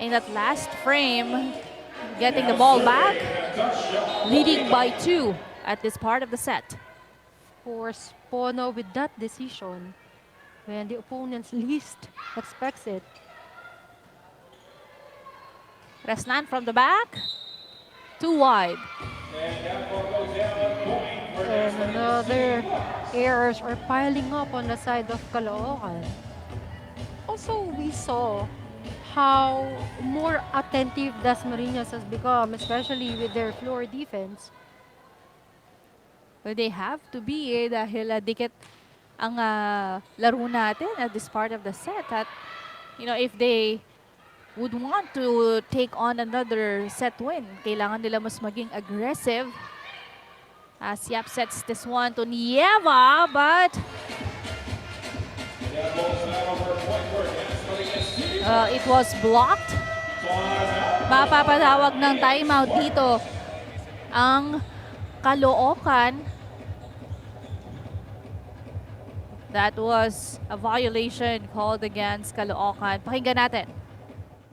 Speaker 2: in that last frame, getting the ball back, leading by 2 at this part of the set.
Speaker 3: For Pono with that decision, when the opponents least expects it.
Speaker 2: Reslan from the back, too wide.
Speaker 3: And another errors are piling up on the side of Caloocan. Also, we saw how more attentive Dasmariñas has become, especially with their floor defense.
Speaker 2: Well, they have to be dahil dikit ang laro natin at this part of the set. At, if they would want to take on another set win, kailangan nila mas maging aggressive. As Yap sets this one to Nieva, but it was blocked. Mapapatawag ng timeout dito ang Caloocan. That was a violation called against Caloocan. Pakinggan natin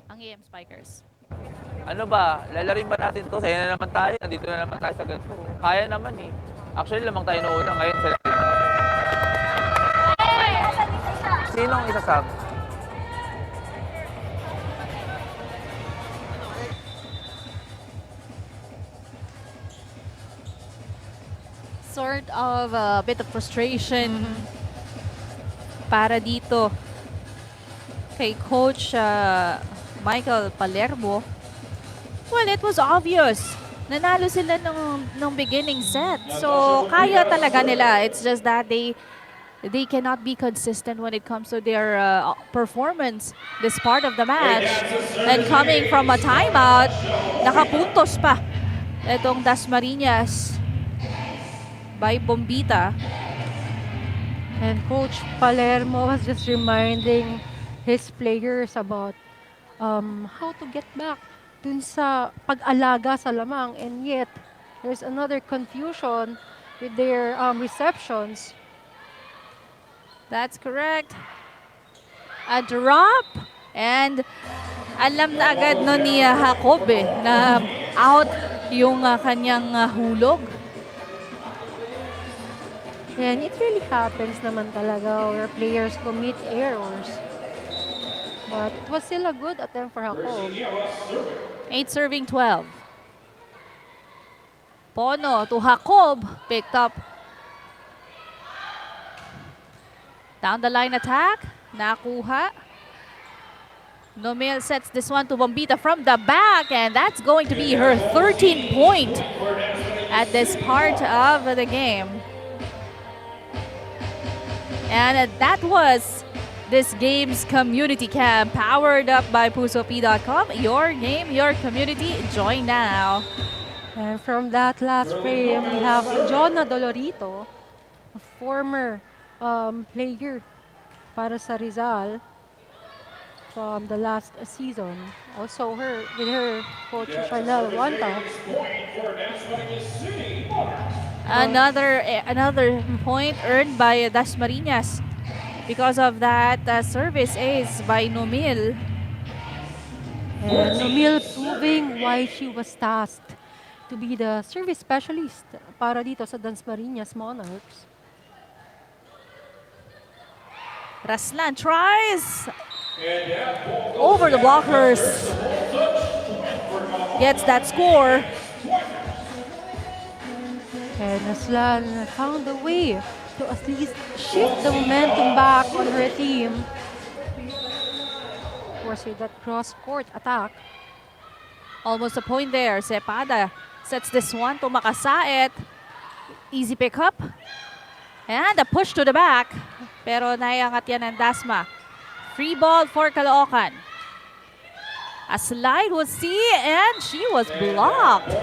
Speaker 2: ang AM Spikers.
Speaker 5: Ano ba? Lalarin ba natin to? Saya na naman tayo. Nandito na naman tayo sa ganito. Kaya naman eh. Actually, lamang tayo noon. Ngayon sila. Sinong isasab?
Speaker 2: Sort of a bit of frustration para dito kay Coach Michael Palermo. Well, it was obvious. Nanalo sila nung beginning set. So, kaya talaga nila. It's just that they cannot be consistent when it comes to their performance this part of the match. And coming from a timeout, nakapuntos pa itong Dasmariñas by Bombita.
Speaker 3: And Coach Palermo was just reminding his players about how to get back dun sa pag-alaga sa lamang, and yet there's another confusion with their receptions.
Speaker 2: That's correct. A drop. And alam na agad no ni Jacob na out yung kanyang hulog.
Speaker 3: And it really happens naman talaga where players commit errors. But it was still a good attempt for Jacob.
Speaker 2: 8 serving 12. Pono to Jacob. Picked up. Down the line attack. Nakuha. Nomel sets this one to Bombita from the back, and that's going to be her 13th point at this part of the game. And that was this game's community camp, powered up by PusoP.com. Your game, your community. Join now.
Speaker 3: And from that last frame, we have Jonna Dolorito, a former player para sa Rizal from the last season. Also with her coach Chanel Wanta.
Speaker 2: Another point earned by DAZMARIñAS because of that service ace by Nomil.
Speaker 3: And Nomil proving why she was tasked to be the service specialist para dito sa DAZMARIñAS Monarchs.
Speaker 2: Raslan tries over the blockers, gets that score.
Speaker 3: And Raslan found a way to at least shift the momentum back on her team. Of course, with that cross-court attack.
Speaker 2: Almost a point there. Cepada sets this one to Makasait. Easy pickup. And a push to the back. Pero naiangat yan ng Dasma. Free ball for Caloocan. A slide was see, and she was blocked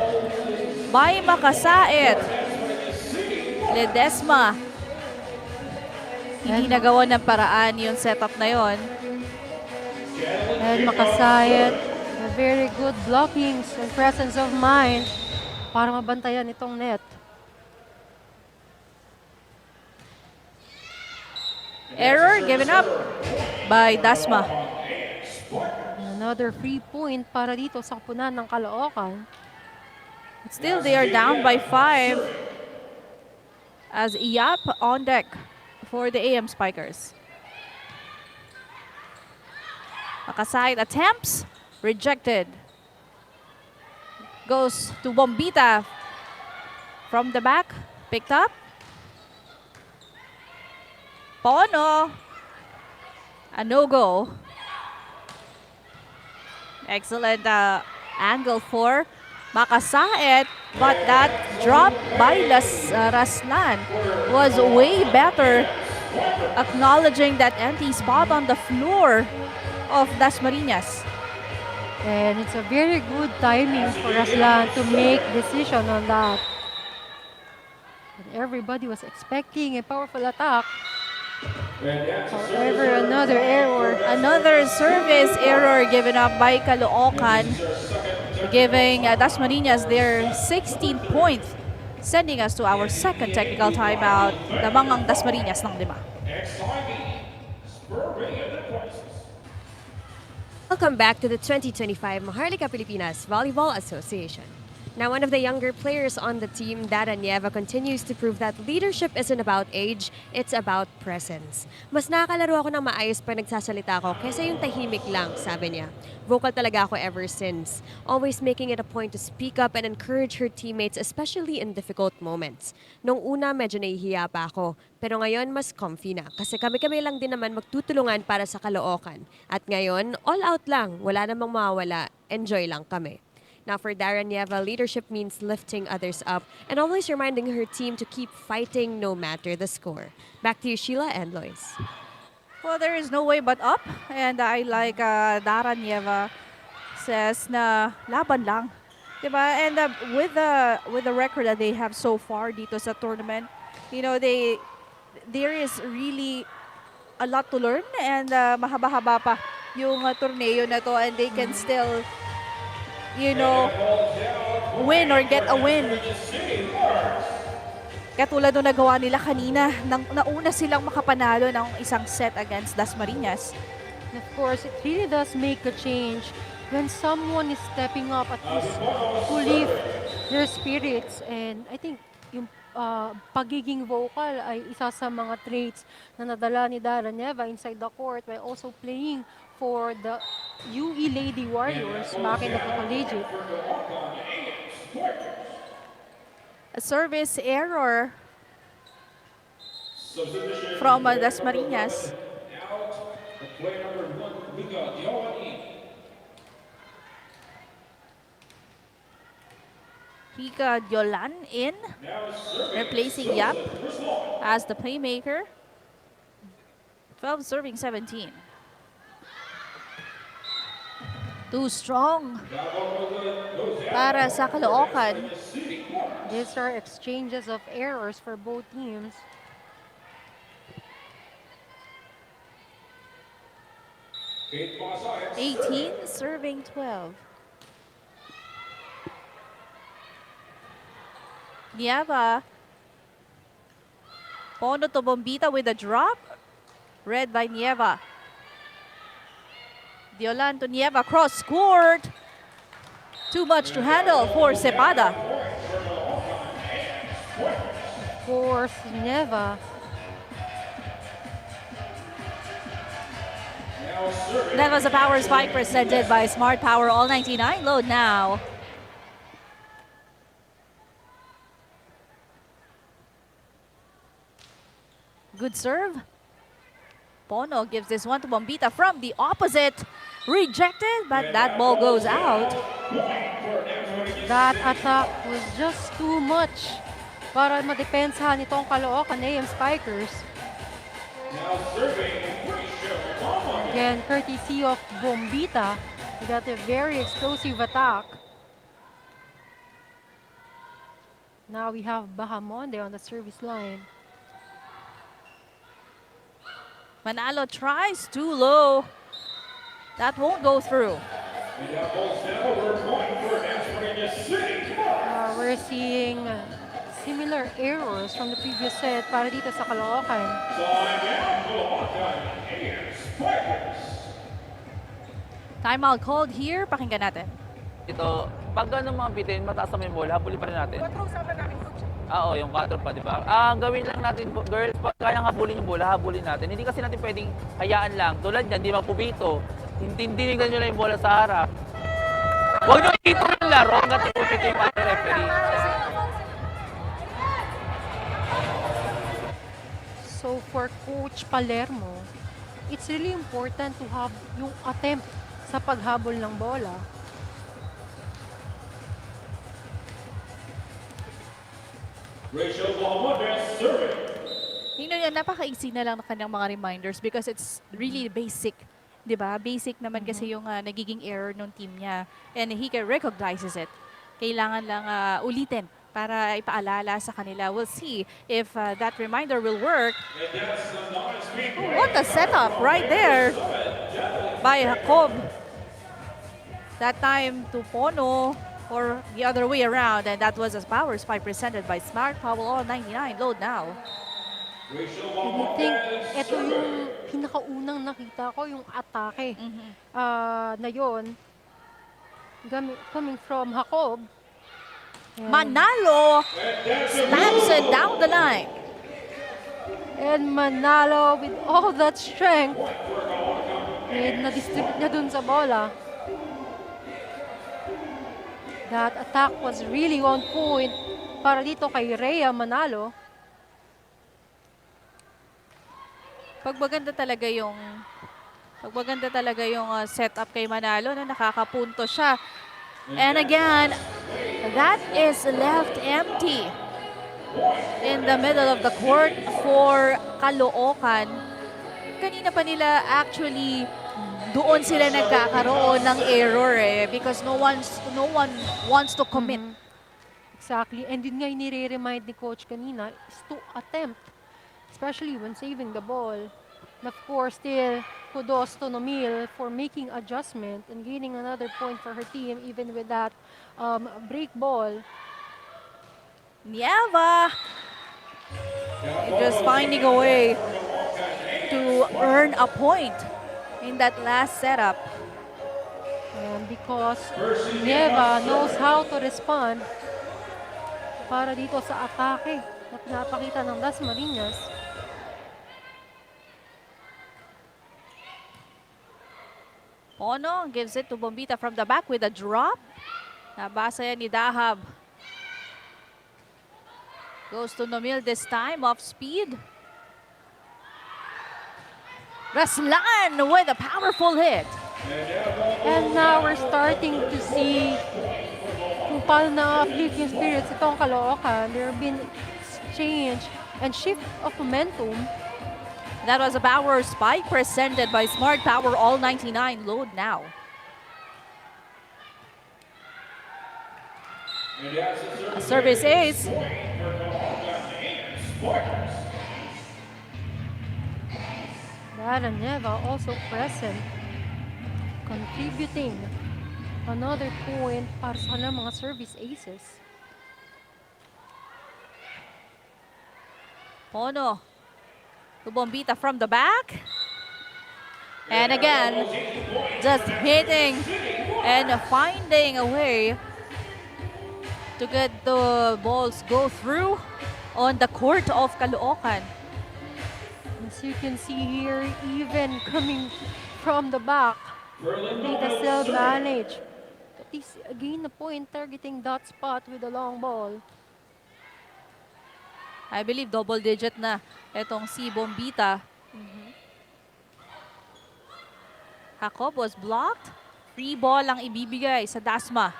Speaker 2: by Makasait. Ledesma. Hindi nagawa ng paraan yung setup na yon.
Speaker 3: And Makasait, a very good blockings and presence of mind para mabantayan itong net.
Speaker 2: Error given up by Dasma.
Speaker 3: Another free point para dito sa kupunan ng Caloocan.
Speaker 2: Still, they are down by 5 as Iyap on deck for the AM Spikers. Makasait attempts, rejected. Goes to Bombita from the back, picked up. Pono, a no-go. Excellent angle for Makasait, but that drop by Raslan was way better, acknowledging that empty spot on the floor of DAZMARIñAS.
Speaker 3: And it's a very good timing for Raslan to make decision on that. And everybody was expecting a powerful attack. However, another error.
Speaker 2: Another service error given up by Caloocan, giving DAZMARIñAS their 16th point, sending us to our second technical timeout. Lamang ang DAZMARIñAS ng 5.
Speaker 4: Welcome back to the 2025 Maharlika Pilipinas Volleyball Association. Now, one of the younger players on the team, Dara Nieva, continues to prove that leadership isn't about age, it's about presence. Mas nakakalaro ako ng maayos pa nagsasalita ko kaysa yung tahimik lang, sabi niya. Vocal talaga ako ever since, always making it a point to speak up and encourage her teammates, especially in difficult moments. Nung una, medyo nahihiya pa ako, pero ngayon mas comfy na kasi kami-kami lang din naman magtutulungan para sa Caloocan. At ngayon, all out lang, wala namang mawawala, enjoy lang kami. Now for Dara Nieva, leadership means lifting others up and always reminding her team to keep fighting no matter the score. Back to you, Sheila and Lois.
Speaker 2: Well, there is no way but up, and I like Dara Nieva says na laban lang, diba? And with the record that they have so far dito sa tournament, you know, there is really a lot to learn and mahaba-haba pa yung torneo na to and they can still, you know, win or get a win. Katulad nung nagawa nila kanina, nauna silang makapanalo ng isang set against DAZMARIñAS.
Speaker 3: Of course, it really does make a change when someone is stepping up at least to lift their spirits. And I think yung pagiging vocal ay isa sa mga traits na nadala ni Dara Neva inside the court while also playing for the UE Lady Warriors back in the collegiate.
Speaker 2: A service error from DAZMARIñAS. Rika Diolan in, replacing Yap as the playmaker. 12 serving 17. Too strong para sa Caloocan.
Speaker 3: These are exchanges of errors for both teams.
Speaker 2: Eighteen serving 12. Nieva. Pono to Bombita with a drop. Read by Nieva. Diolan to Nieva, cross court. Too much to handle for Cepada.
Speaker 3: Of course, Neva.
Speaker 2: That was a power spike presented by Smart Power All 99. Load now. Good serve. Pono gives this one to Bombita from the opposite. Rejected, but that ball goes out.
Speaker 3: That attack was just too much para madepensahan itong Caloocan AM Spikers. Again, courtesy of Bombita, we got a very explosive attack. Now we have Bahamonde on the service line.
Speaker 2: Manalo tries too low. That won't go through.
Speaker 3: We're seeing similar errors from the previous set para dito sa Caloocan.
Speaker 2: Timeout called here. Pakinggan natin.
Speaker 5: Ito, pag ganun mga bitin, mataas naman yung bola, habulin pa rin natin. Oo, yung 4 pa, di ba? Ang gawin lang natin, girls, pag kayang habulin yung bola, habulin natin. Hindi kasi natin pwedeng hayaan lang. Tulad yan, di magpupito. Tinignan nyo lang yung bola sa harap. Huwag nyo ito yung laro hanggang tipupito yung pati referee.
Speaker 3: So for Coach Palermo, it's really important to have yung attempt sa paghabol ng bola.
Speaker 2: Yun, napaka-easy na lang na kanyang mga reminders because it's really basic. Diba? Basic naman kasi yung nagiging error ng team niya. And he recognizes it. Kailangan lang ulitin para ipaalala sa kanila. We'll see if that reminder will work. What a setup right there by Jacob. That time to Pono or the other way around. And that was a power spike presented by Smart Power All 99. Load now.
Speaker 3: And I think ito yung pinakaunang nakita ko, yung atake na yun. Coming from Jacob.
Speaker 2: Manalo slams it down the line.
Speaker 3: And Manalo with all that strength, and na-distribute niya dun sa bola. That attack was really on point para dito kay Rhea Manalo.
Speaker 2: Pag maganda talaga yung setup kay Manalo na nakakapunto siya. And again, that is left empty in the middle of the court for Caloocan. Kanina pa nila actually doon sila nagkakaroon ng error because no one wants to commit.
Speaker 3: Exactly. And yun nga yung nire-remind ni Coach kanina is to attempt, especially when saving the ball. And of course, still kudos to Nomil for making adjustment and gaining another point for her team even with that break ball.
Speaker 2: Nieva just finding a way to earn a point in that last setup.
Speaker 3: And because Nieva knows how to respond para dito sa atake na pinapakita ng Dasmariñas.
Speaker 2: Pono gives it to Bombita from the back with a drop. Nabasa yan ni Dahab. Goes to Nomil this time, off speed. Raslan with a powerful hit.
Speaker 3: And now we're starting to see kung paano na-uplift yung spirits itong Caloocan. There have been change and shift of momentum.
Speaker 2: That was a power spike presented by Smart Power All 99 load now. A service ace.
Speaker 3: Dara Nieva also present, contributing another point para sa kanilang mga service aces.
Speaker 2: Pono to Bombita from the back. And again, just hitting and finding a way to get the balls go through on the court of Caloocan.
Speaker 3: As you can see here, even coming from the back, they still manage. At least again a point targeting that spot with a long ball.
Speaker 2: I believe double digit na itong si Bombita. Jacob was blocked. Free ball ang ibibigay sa Dasma.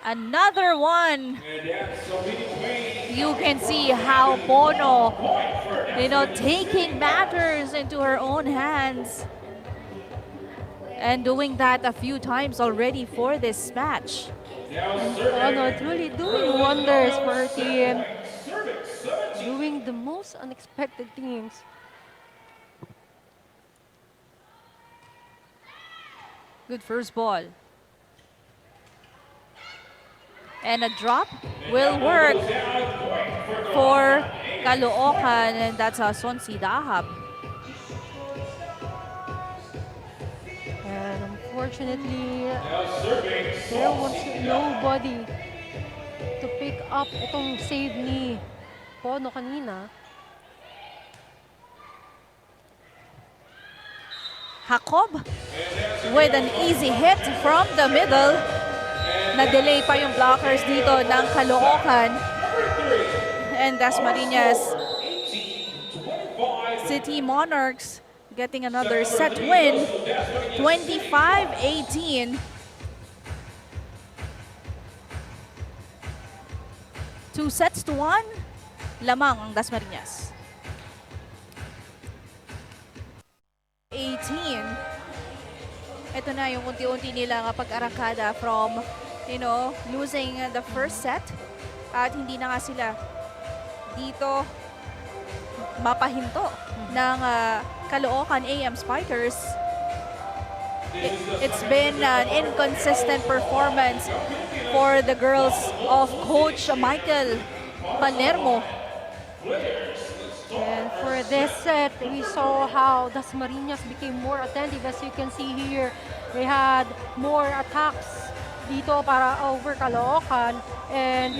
Speaker 2: Another one. You can see how Pono, taking matters into her own hands. And doing that a few times already for this match.
Speaker 3: Pono truly doing wonders for her team. Doing the most unexpected things.
Speaker 2: Good first ball. And a drop will work for Caloocan, and that's Sonsi Dahab.
Speaker 3: And unfortunately, there was nobody to pick up itong save ni Pono kanina.
Speaker 2: Jacob with an easy hit from the middle. Na-delay pa yung blockers dito ng Caloocan. And Dasmariñas City Monarchs getting another set win. 25-18. 2-1. Lamang ang Dasmariñas. 18. Ito na yung unti-unti nila pag-arangkada from, losing the first set. At hindi na nga sila dito mapahinto ng Caloocan AM Spikers. It's been an inconsistent performance for the girls of Coach Michael Palermo.
Speaker 3: And for this set, we saw how Dasmariñas became more attentive. As you can see here, they had more attacks dito para over Caloocan. And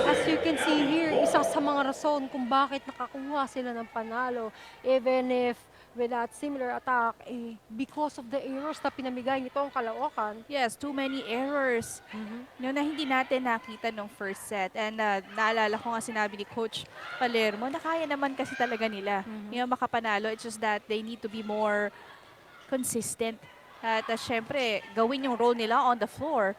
Speaker 3: as you can see here, isa sa mga rason kung bakit nakakuha sila ng panalo, even if with that similar attack, because of the errors na pinamigay nitong Caloocan.
Speaker 2: Yes, too many errors na hindi natin nakita nung first set. And naalala ko nga sinabi ni Coach Palermo na kaya naman kasi talaga nila makapanalo. It's just that they need to be more consistent. At syempre, gawin yung role nila on the floor.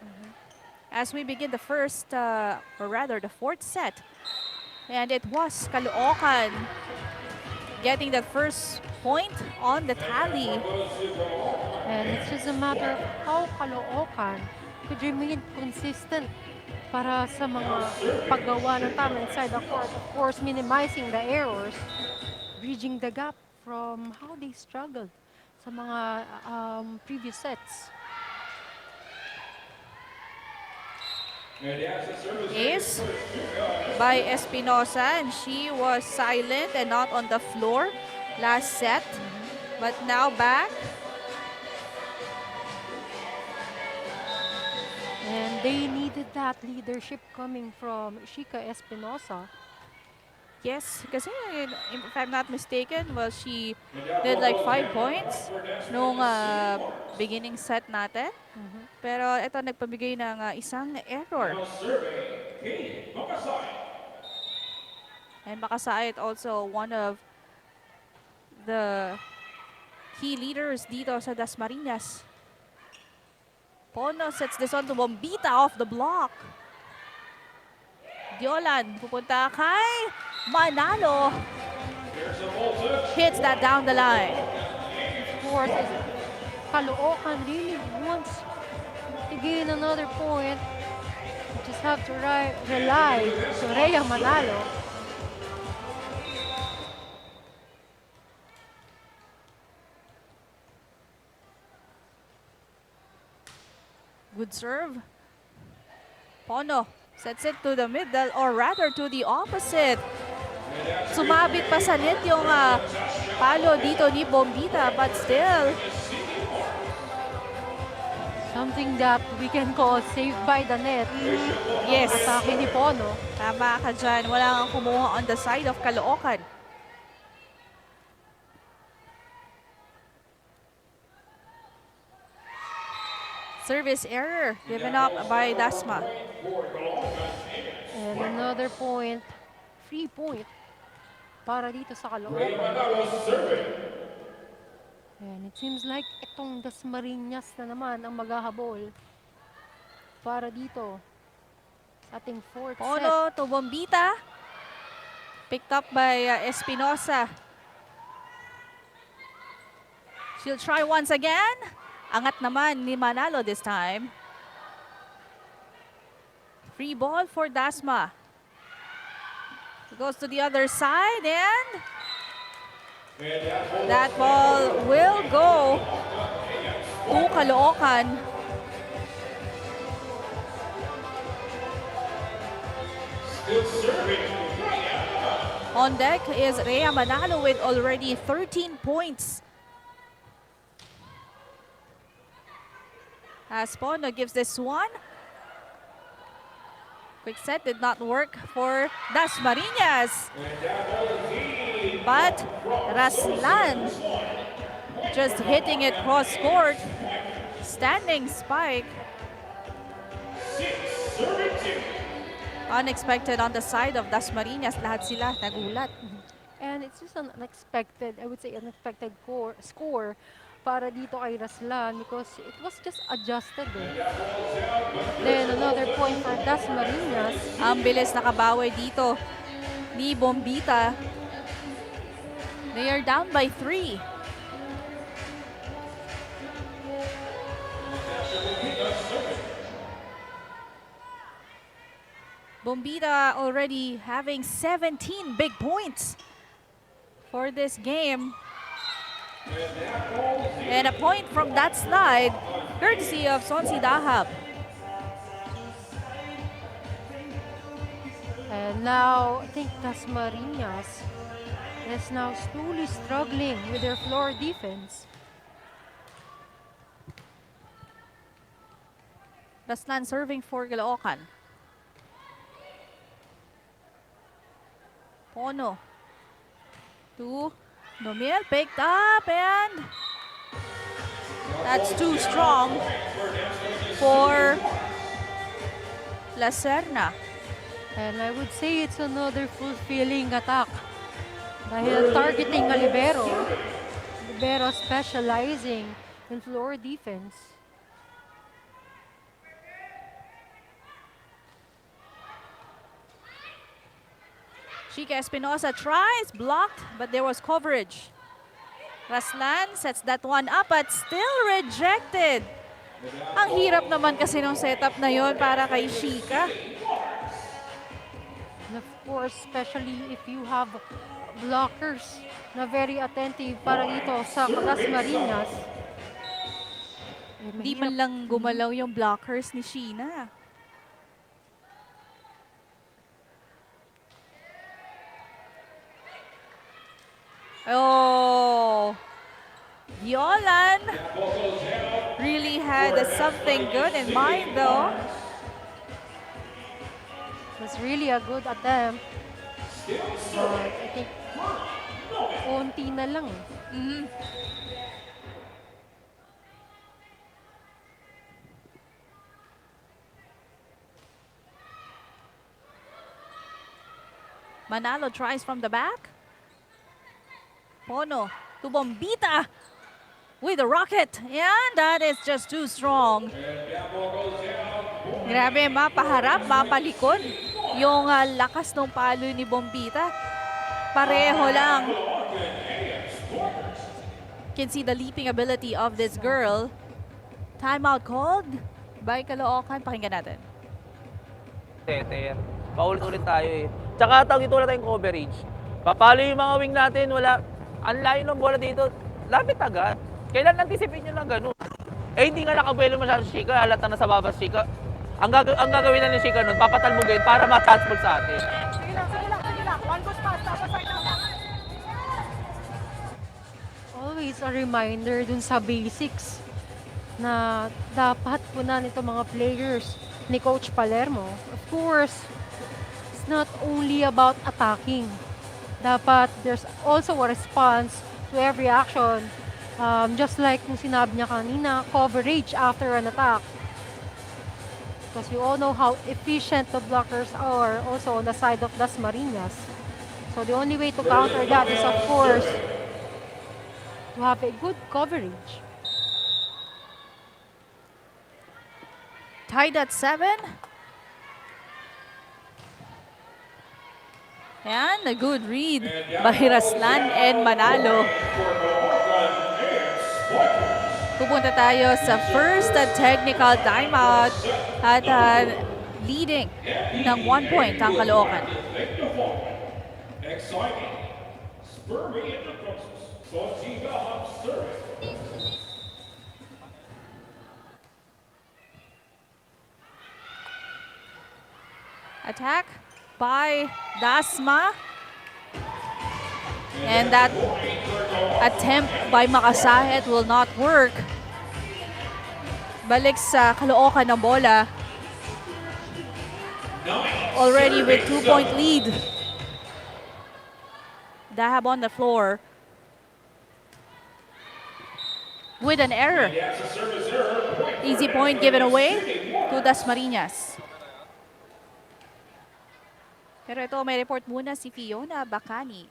Speaker 2: As we begin the first, or rather the fourth set. And it was Caloocan getting the first point on the tally.
Speaker 3: And it's just a matter of how Caloocan could remain consistent para sa mga paggawa ng tama inside the court. Of course, minimizing the errors, bridging the gap from how they struggled sa mga previous sets.
Speaker 2: Ace by Espinosa, and she was silent and not on the floor last set, but now back.
Speaker 3: And they needed that leadership coming from Shika Espinosa.
Speaker 2: Yes, kasi if I'm not mistaken, well, she did like 5 points nung beginning set natin. Pero ito nagpabigay ng isang error. And Makasait also one of the key leaders dito sa Dasmariñas. Pono sets this on to Bombita off the block. Diolan pupunta kay Manalo. Hits that down the line.
Speaker 3: Of course, Caloocan really wants to gain another point. You just have to rely to Rhea Manalo.
Speaker 2: Good serve. Pono sets it to the middle, or rather to the opposite. Sumabit pa sa net yung palo dito ni Bombita, but still.
Speaker 3: Something that we can call saved by the net.
Speaker 2: Yes.
Speaker 3: Atake ni Pono.
Speaker 2: Tama ka dyan. Wala kang kumuha on the side of Caloocan. Service error given up by Dasma.
Speaker 3: And another point, free point para dito sa Caloocan. And it seems like itong Dasmariñas na naman ang maghahabol para dito sa ating fourth set.
Speaker 2: Pono to Bombita. Picked up by Espinosa. She'll try once again. Angat naman ni Manalo this time. Free ball for Dasma. It goes to the other side, and that ball will go to Caloocan. On deck is Rhea Manalo with already 13 points. As Pono gives this one. Quick set did not work for Dasmariñas. But Raslan just hitting it cross court. Standing spike. Unexpected on the side of Dasmariñas. Lahat sila nagulat.
Speaker 3: And it's just an unexpected, I would say unexpected score para dito kay Raslan because it was just adjusted eh. Then another point for Dasmariñas.
Speaker 2: Ang bilis nakabawi dito ni Bombita. They are down by 3. Bombita already having 17 big points for this game. And a point from that slide, courtesy of Sonsi Dahab.
Speaker 3: And now, I think Dasmariñas is now slowly struggling with their floor defense.
Speaker 2: Raslan serving for Caloocan. Pono. To Nomil, picked up, and that's too strong for La Serna.
Speaker 3: And I would say it's another fulfilling attack. Dahil targeting a libero. Libero specializing in floor defense.
Speaker 2: Chica Espinosa tries, blocked, but there was coverage. Raslan sets that one up, but still rejected. Ang hirap naman kasi ng setup na yon para kay Chica.
Speaker 3: And of course, especially if you have blockers na very attentive para dito sa Dasmariñas.
Speaker 2: Di man lang gumalaw yung blockers ni Sheena. Oh, Yolan really had something good in mind though.
Speaker 3: It was really a good attempt. But I think konti na lang.
Speaker 2: Manalo tries from the back. Pono to Bombita with a rocket. And that is just too strong. Grabe, mapaharap, mapalikod. Yung lakas ng palo ni Bombita. Pareho lang. Can see the leaping ability of this girl. Timeout called by Caloocan. Pakinggan natin.
Speaker 5: Paulit-ulit tayo eh. Tsaka tawag dito wala tayong coverage. Papalo yung mga wing natin, wala. Ang layo ng bola dito, lapit agad. Kailan anticipate nyo lang ganun? Eh hindi nga nakabuelo masyado si Shika, halata na sa babas Shika. Ang gagawin na ni Shika nun, papatalmugin para ma-touchball sa atin.
Speaker 6: Sige lang. One goes pass, tapos side lang.
Speaker 3: Always a reminder dun sa basics na dapat punan ito mga players ni Coach Palermo. Of course, it's not only about attacking. Dapat there's also a response to every action. Just like yung sinabi niya kanina, coverage after an attack. Because you all know how efficient the blockers are also on the side of Dasmariñas. So the only way to counter that is of course to have a good coverage.
Speaker 2: Tied at 7. And a good read by Raslan and Manalo. Pupunta tayo sa first technical timeout at leading ng 1 point ang Caloocan. Attack by Dasma. And that attempt by Makasahit will not work. Balik sa Caloocan ng bola. Already with 2-point lead. Dahab on the floor. With an error. Easy point given away to Dasmariñas. Pero ito, may report muna si Fiona Bacani.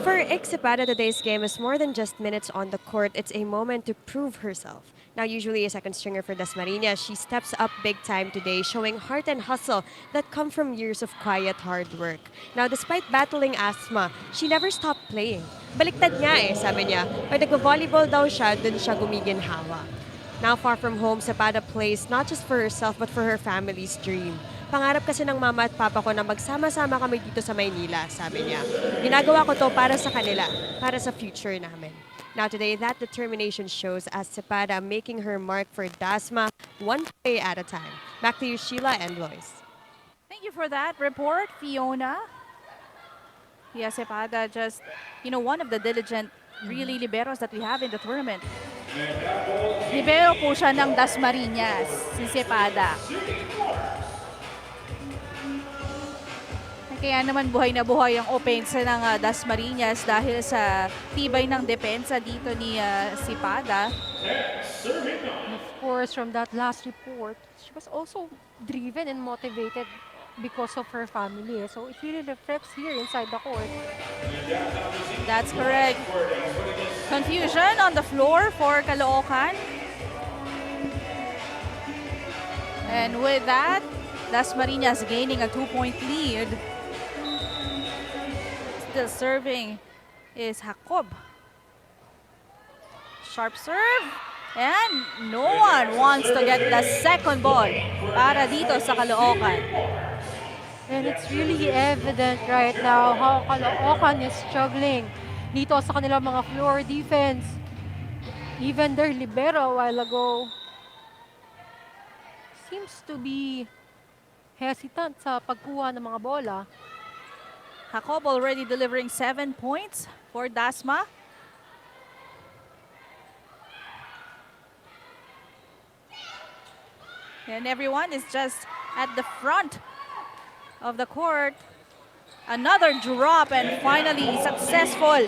Speaker 4: For Ixapada, today's game is more than just minutes on the court. It's a moment to prove herself. Now, usually a second stringer for Dasmariñas, she steps up big time today, showing heart and hustle that come from years of quiet hard work. Now, despite battling asthma, she never stopped playing. Baliktad nga sabi niya. Pag nag-volleyball daw siya, dun siya gumiginhawa. Now, far from home, Cepeda plays not just for herself but for her family's dream. Pangarap kasi ng mama at papa ko na magsama-sama kami dito sa Maynila, sabi niya. Ginagawa ko to para sa kanila, para sa future namin. Now today, that determination shows as Cepeda making her mark for Dasma one play at a time. Back to you, Sheila and Lois.
Speaker 2: Thank you for that report, Fiona. Yeah, Cepeda just, one of the diligent, really liberos that we have in the tournament. Libero po siya ng Dasmariñas, si Cepeda. Kaya naman buhay na buhay ang opensa ng Dasmariñas dahil sa tibay ng depensa dito ni Cepeda.
Speaker 3: Of course, from that last report, she was also driven and motivated because of her family. So it really reflects here inside the court.
Speaker 2: That's correct. Confusion on the floor for Caloocan. And with that, Dasmariñas gaining a 2-point lead. Still serving is Jacob. Sharp serve. And no one wants to get the second ball para dito sa Caloocan.
Speaker 3: And it's really evident right now how Caloocan is struggling dito sa kanilang mga floor defense. Even their libero a while ago seems to be hesitant sa pagkuha ng mga bola.
Speaker 2: Jacob already delivering 7 points for Dasma. And everyone is just at the front of the court. Another drop and finally successful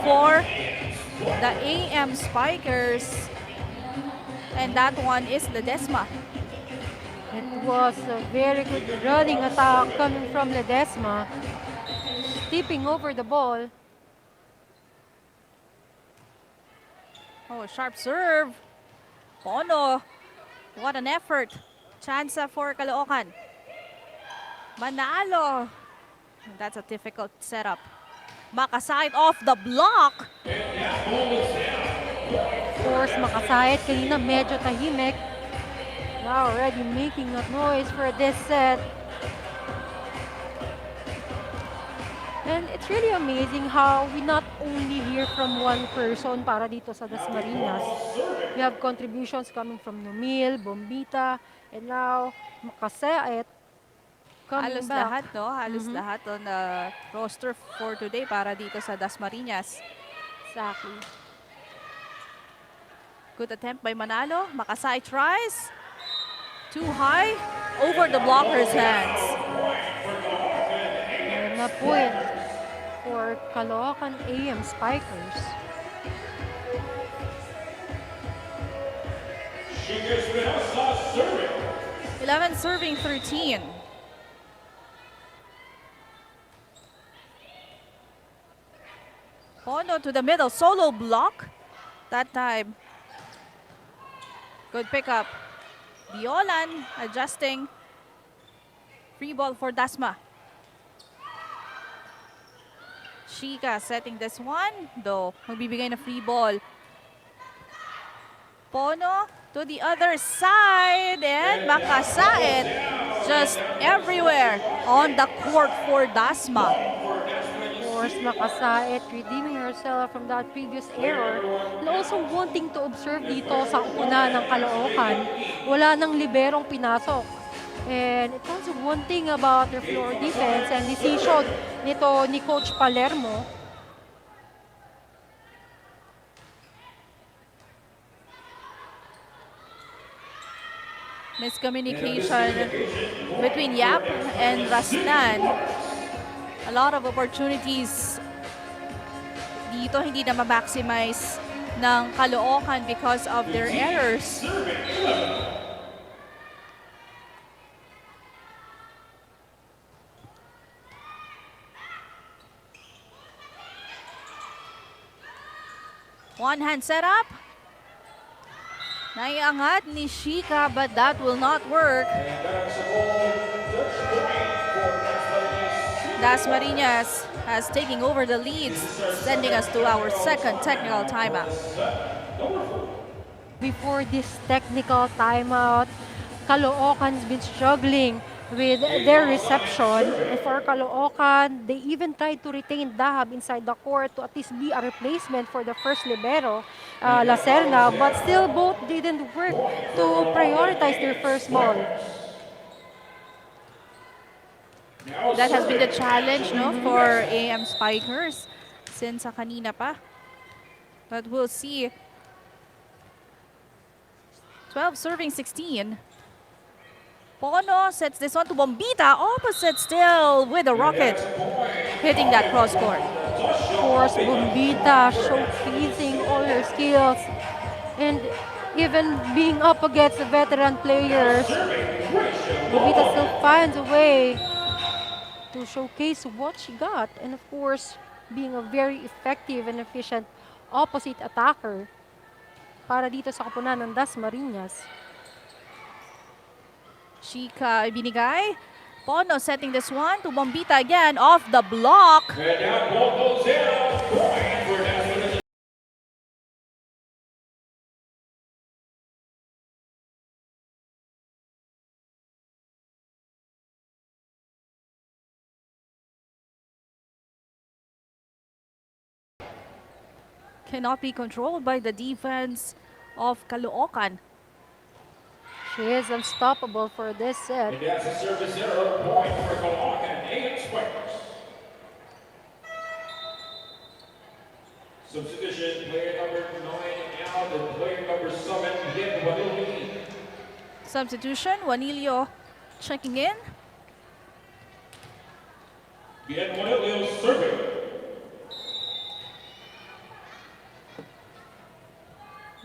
Speaker 2: for the AM Spikers. And that one is Ledesma.
Speaker 3: It was a very good running attack coming from Ledesma, tipping over the ball.
Speaker 2: Oh, sharp serve. Pono. What an effort. Chance for Caloocan. Manalo. That's a difficult setup. Makaside off the block.
Speaker 3: Of course, Makasayat kanina medyo tahimik. Now already making a noise for this set. And it's really amazing how we not only hear from one person para dito sa Dasmariñas. We have contributions coming from Numil, Bombita, and now Makasayat coming
Speaker 2: Halos
Speaker 3: back.
Speaker 2: lahat, no? Halos lahat on the roster for today para dito sa Dasmariñas.
Speaker 3: Exactly.
Speaker 2: Good attempt by Manalo. Makasay tries. Too high. Over the blocker's hands.
Speaker 3: And a point for Caloocan AM Spikers.
Speaker 2: Eleven serving 13. Pono to the middle. Solo block. That time. Good pickup. Violan adjusting. Free ball for Dasma. Shika setting this one. Though, magbibigay na free ball. Pono to the other side. And Makasait just everywhere on the court for Dasma.
Speaker 3: Of course, Makasait redeeming herself from that previous error and also wanting to observe dito sa una ng Caloocan. Wala nang liberong pinasok. And it was one thing about their floor defense and decision nito ni Coach Palermo.
Speaker 2: Miscommunication between Yap and Rasnan. A lot of opportunities dito hindi na ma-maximize ng Caloocan because of their errors. One hand setup. Naiangat ni Shika but that will not work. Dasmariñas has taking over the leads, sending us to our second technical timeout.
Speaker 3: Before this technical timeout, Caloocan's been struggling with their reception. And for Caloocan, they even tried to retain Dahab inside the court to at least be a replacement for the first libero, Lacerna, but still both didn't work to prioritize their first ball.
Speaker 2: That has been the challenge, no, for AM Spikers since kanina pa. But we'll see. 12 serving 16. Pono sets this one to Bombita. Opposite still with a rocket. Hitting that cross court.
Speaker 3: Of course, Bombita showcasing all her skills and even being up against the veteran players. Bombita still finds a way to showcase what she got and of course being a very effective and efficient opposite attacker para dito sa koponan ng Dasmariñas.
Speaker 2: Shika ibinigay. Pono setting this one to Bombita again off the block. cannot be controlled by the defense of Caloocan.
Speaker 3: She is unstoppable for this set.
Speaker 1: And that's a service error, point for CALOOCAN, 8 squares. Substitution, player number 9 out, and player number 7, hit Wanili.
Speaker 2: Substitution, Juanilio checking in.
Speaker 1: Bien Wanili serving.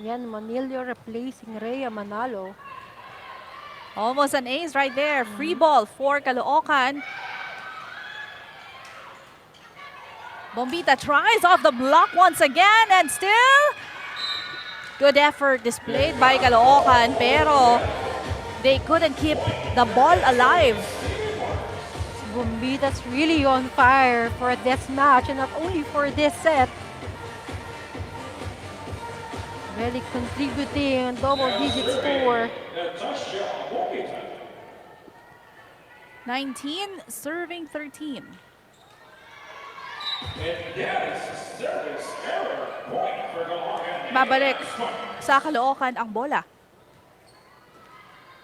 Speaker 3: Yan, Manilio replacing Rhea Manalo.
Speaker 2: Almost an ace right there. Free ball for Caloocan. Bombita tries off the block once again and still good effort displayed by Caloocan, pero they couldn't keep the ball alive.
Speaker 3: Bombita's really on fire for this match and not only for this set. Really contributing double-digit score.
Speaker 1: Natasha Bombita.
Speaker 2: 19 serving 13.
Speaker 1: And that is a service error, point for CALOOCAN.
Speaker 2: Babalik sa Caloocan ang bola.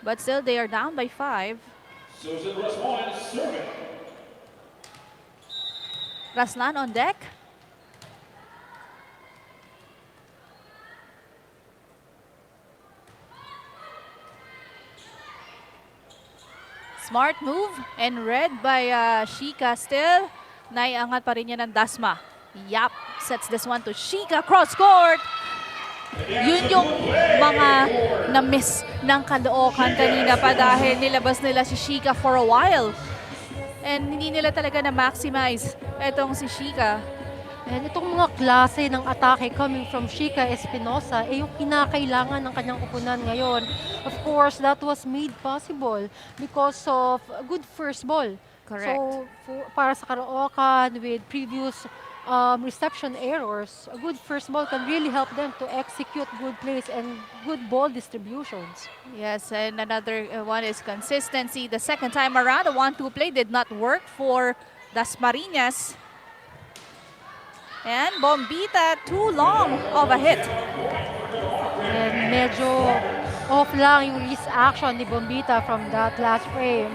Speaker 2: But still they are down by 5.
Speaker 1: Susan Rasmon serving.
Speaker 2: Raslan on deck. Smart move and read by Shika still. Naiangat pa rin niya ng Dasma. Yap, sets this one to Shika, cross court. Yun yung mga na-miss ng Caloocan kanina pa dahil nilabas nila si Shika for a while. And hindi nila talaga na-maximize etong si Shika.
Speaker 3: And itong mga klase ng atake coming from Shika Espinosa, yung kinakailangan ng kanyang kupunan ngayon. Of course, that was made possible because of a good first ball.
Speaker 2: Correct.
Speaker 3: So, para sa Caloocan with previous reception errors, a good first ball can really help them to execute good plays and good ball distributions.
Speaker 2: Yes, and another one is consistency. The second time around, a 1-2 play did not work for DAZMARIñAS. And Bombita, too long of a hit.
Speaker 3: And medyo off lang yung wrist action ni Bombita from that last frame.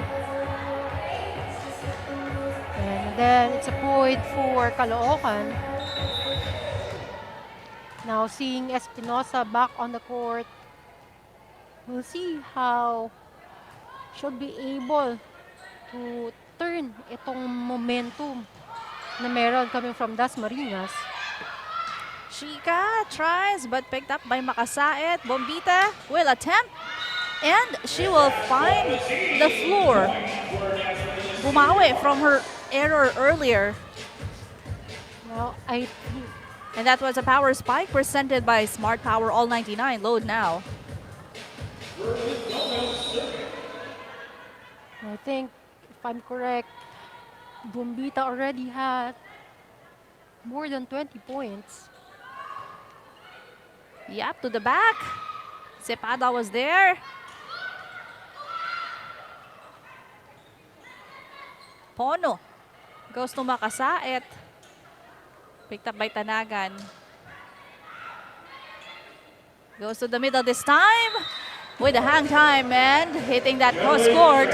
Speaker 3: And then it's a point for Caloocan. Now seeing Espinosa back on the court, we'll see how she'll be able to turn itong momentum na meron coming from DAZMARIñAS.
Speaker 2: Shika tries but picked up by Makasaet. Bombita will attempt and she will find the floor. Bumawi from her error earlier.
Speaker 3: Now, I
Speaker 2: And that was a power spike presented by Smart Power All 99. Load now.
Speaker 3: think, if I'm correct, Bombita already had more than 20 points.
Speaker 2: Yep, to the back. Cepada was there. Pono goes to Makasaet. Picked up by Tanagan. Goes to the middle this time with the hang time and hitting that cross court.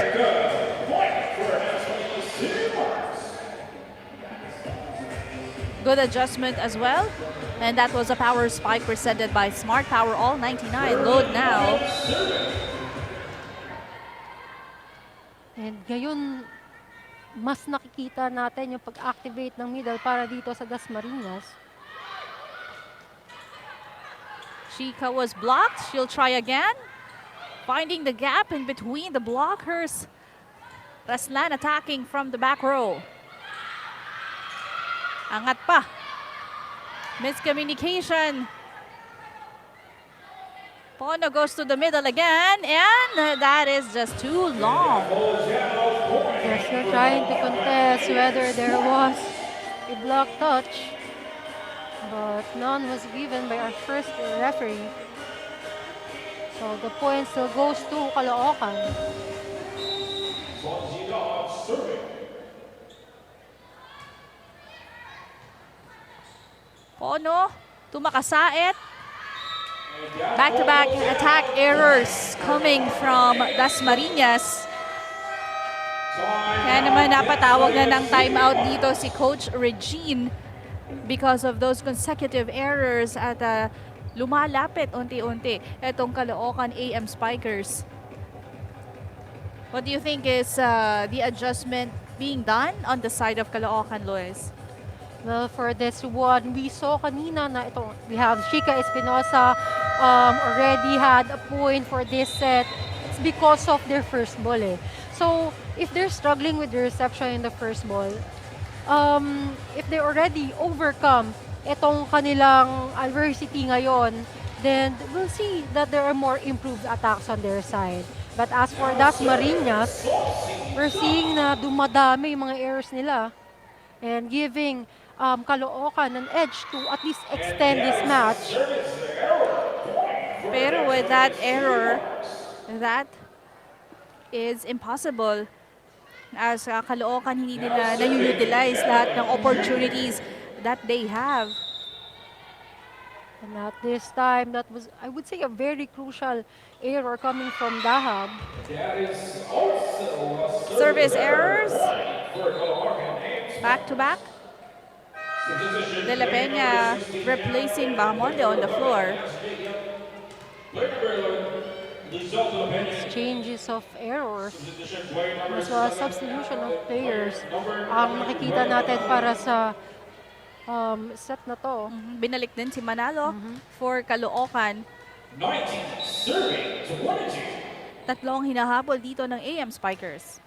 Speaker 2: Good adjustment as well. And that was a power spike presented by Smart Power All 99. Load now.
Speaker 3: And ngayon, mas nakikita natin yung pag-activate ng middle para dito sa DAZMARIñAS.
Speaker 2: Shika was blocked. She'll try again. Finding the gap in between the blockers. Raslan attacking from the back row. Angat pa. Miscommunication. Pono goes to the middle again, and that is just too long.
Speaker 3: They're still trying to contest whether there was a block touch, but none was given by our first referee. So the point still goes to Caloocan.
Speaker 2: Pono Tumakasait. Back-to-back attack errors coming from Dasmariñas. Kaya naman napatawag na ng timeout dito si Coach Regine because of those consecutive errors at lumalapit unti-unti itong Caloocan AM Spikers. What do you think is the adjustment being done on the side of Caloocan, Lois?
Speaker 3: Well, for this one, we saw kanina na ito, we have Chica Espinosa already had a point for this set. It's because of their first ball eh. So, if they're struggling with the reception in the first ball, if they already overcome itong kanilang adversity ngayon, then we'll see that there are more improved attacks on their side. But as for Dasmariñas, we're seeing na dumadami yung mga errors nila and giving Caloocan an edge to at least extend this match.
Speaker 2: Pero with that error, that is impossible. As Caloocan, hindi nila na-utilize lahat ng opportunities that they have.
Speaker 3: And at this time, that was, I would say, a very crucial error coming from Dahab.
Speaker 2: Service errors. Back-to-back. De La Peña replacing Bahamonde on the floor.
Speaker 3: Changes of errors as well as substitution of players ang makikita natin para sa set na to.
Speaker 2: Binalik din si Manalo for Caloocan. Tatlong hinahabol dito ng AM Spikers.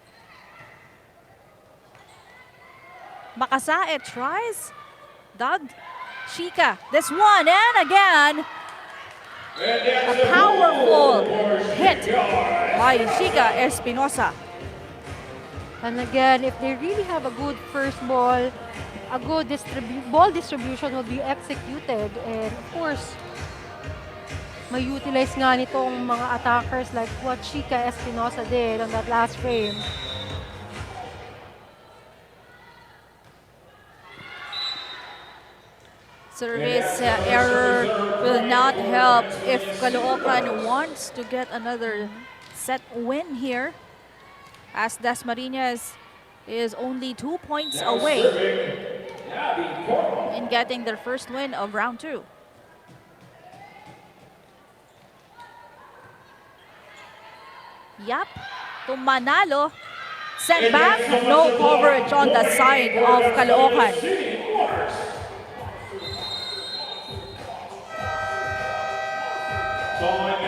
Speaker 2: Makasae tries. Doug. Chica. This one and again. A powerful hit by Chica Espinosa.
Speaker 3: And again, if they really have a good first ball, a good ball distribution will be executed. And of course, may utilize nga nitong mga attackers like what Chica Espinosa did on that last frame.
Speaker 2: Service error will not help if Caloocan wants to get another set win here, as Dasmariñas is only 2 points away in getting their first win of round 2. Yap, to Manalo, sent back, no coverage on the side of Caloocan.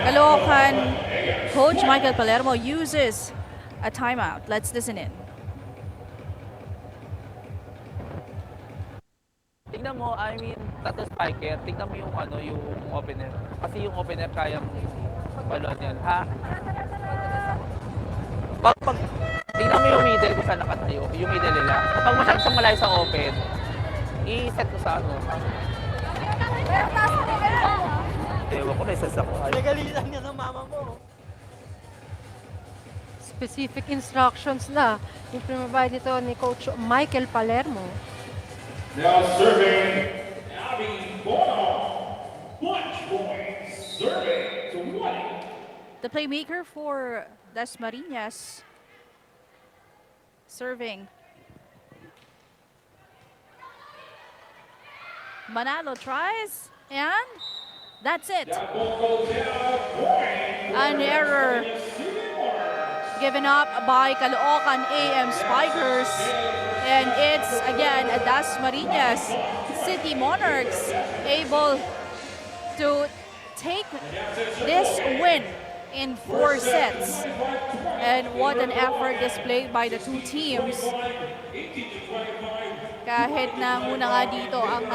Speaker 2: Caloocan coach Michael Palermo uses a timeout. Let's listen in.
Speaker 5: Tingnan mo, I mean, tato spiker, tingnan mo yung yung opener. Kasi yung opener kayang balon yan, ha? Pag tingnan mo yung middle kung saan nakatayo, yung middle nila. Pag masyadong malayo sa open, i-set ko sa Ewan ko na isa sa kuhay.
Speaker 6: Nagalitan niya ng mama mo.
Speaker 3: Specific instructions na yung pinrovide nito ni Coach Michael Palermo.
Speaker 1: Now serving, Abby Bono. Bunch points, serving to 1.
Speaker 2: The playmaker for Dasmariñas serving. Manalo tries and that's it. An error given up by Caloocan AM Spikers. And it's again a Dasmariñas City Monarchs able to take this win in 4 sets. And what an effort displayed by the two teams. Kahit na muna nga dito ang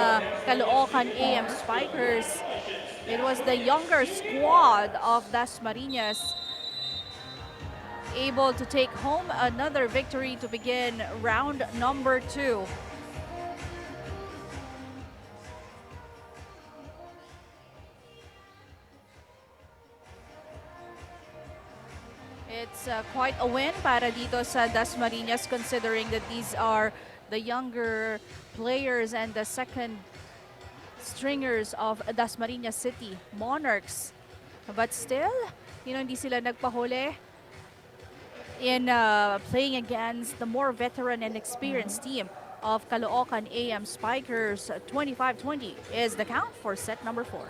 Speaker 2: Caloocan AM Spikers, it was the younger squad of Dasmariñas able to take home another victory to begin round number 2. It's quite a win para dito sa Dasmariñas, considering that these are the younger players and the second stringers of Dasmariñas City Monarchs. But still, hindi sila nagpahuli in playing against the more veteran and experienced team of Caloocan AM Spikers. 25-20 is the count for set number 4.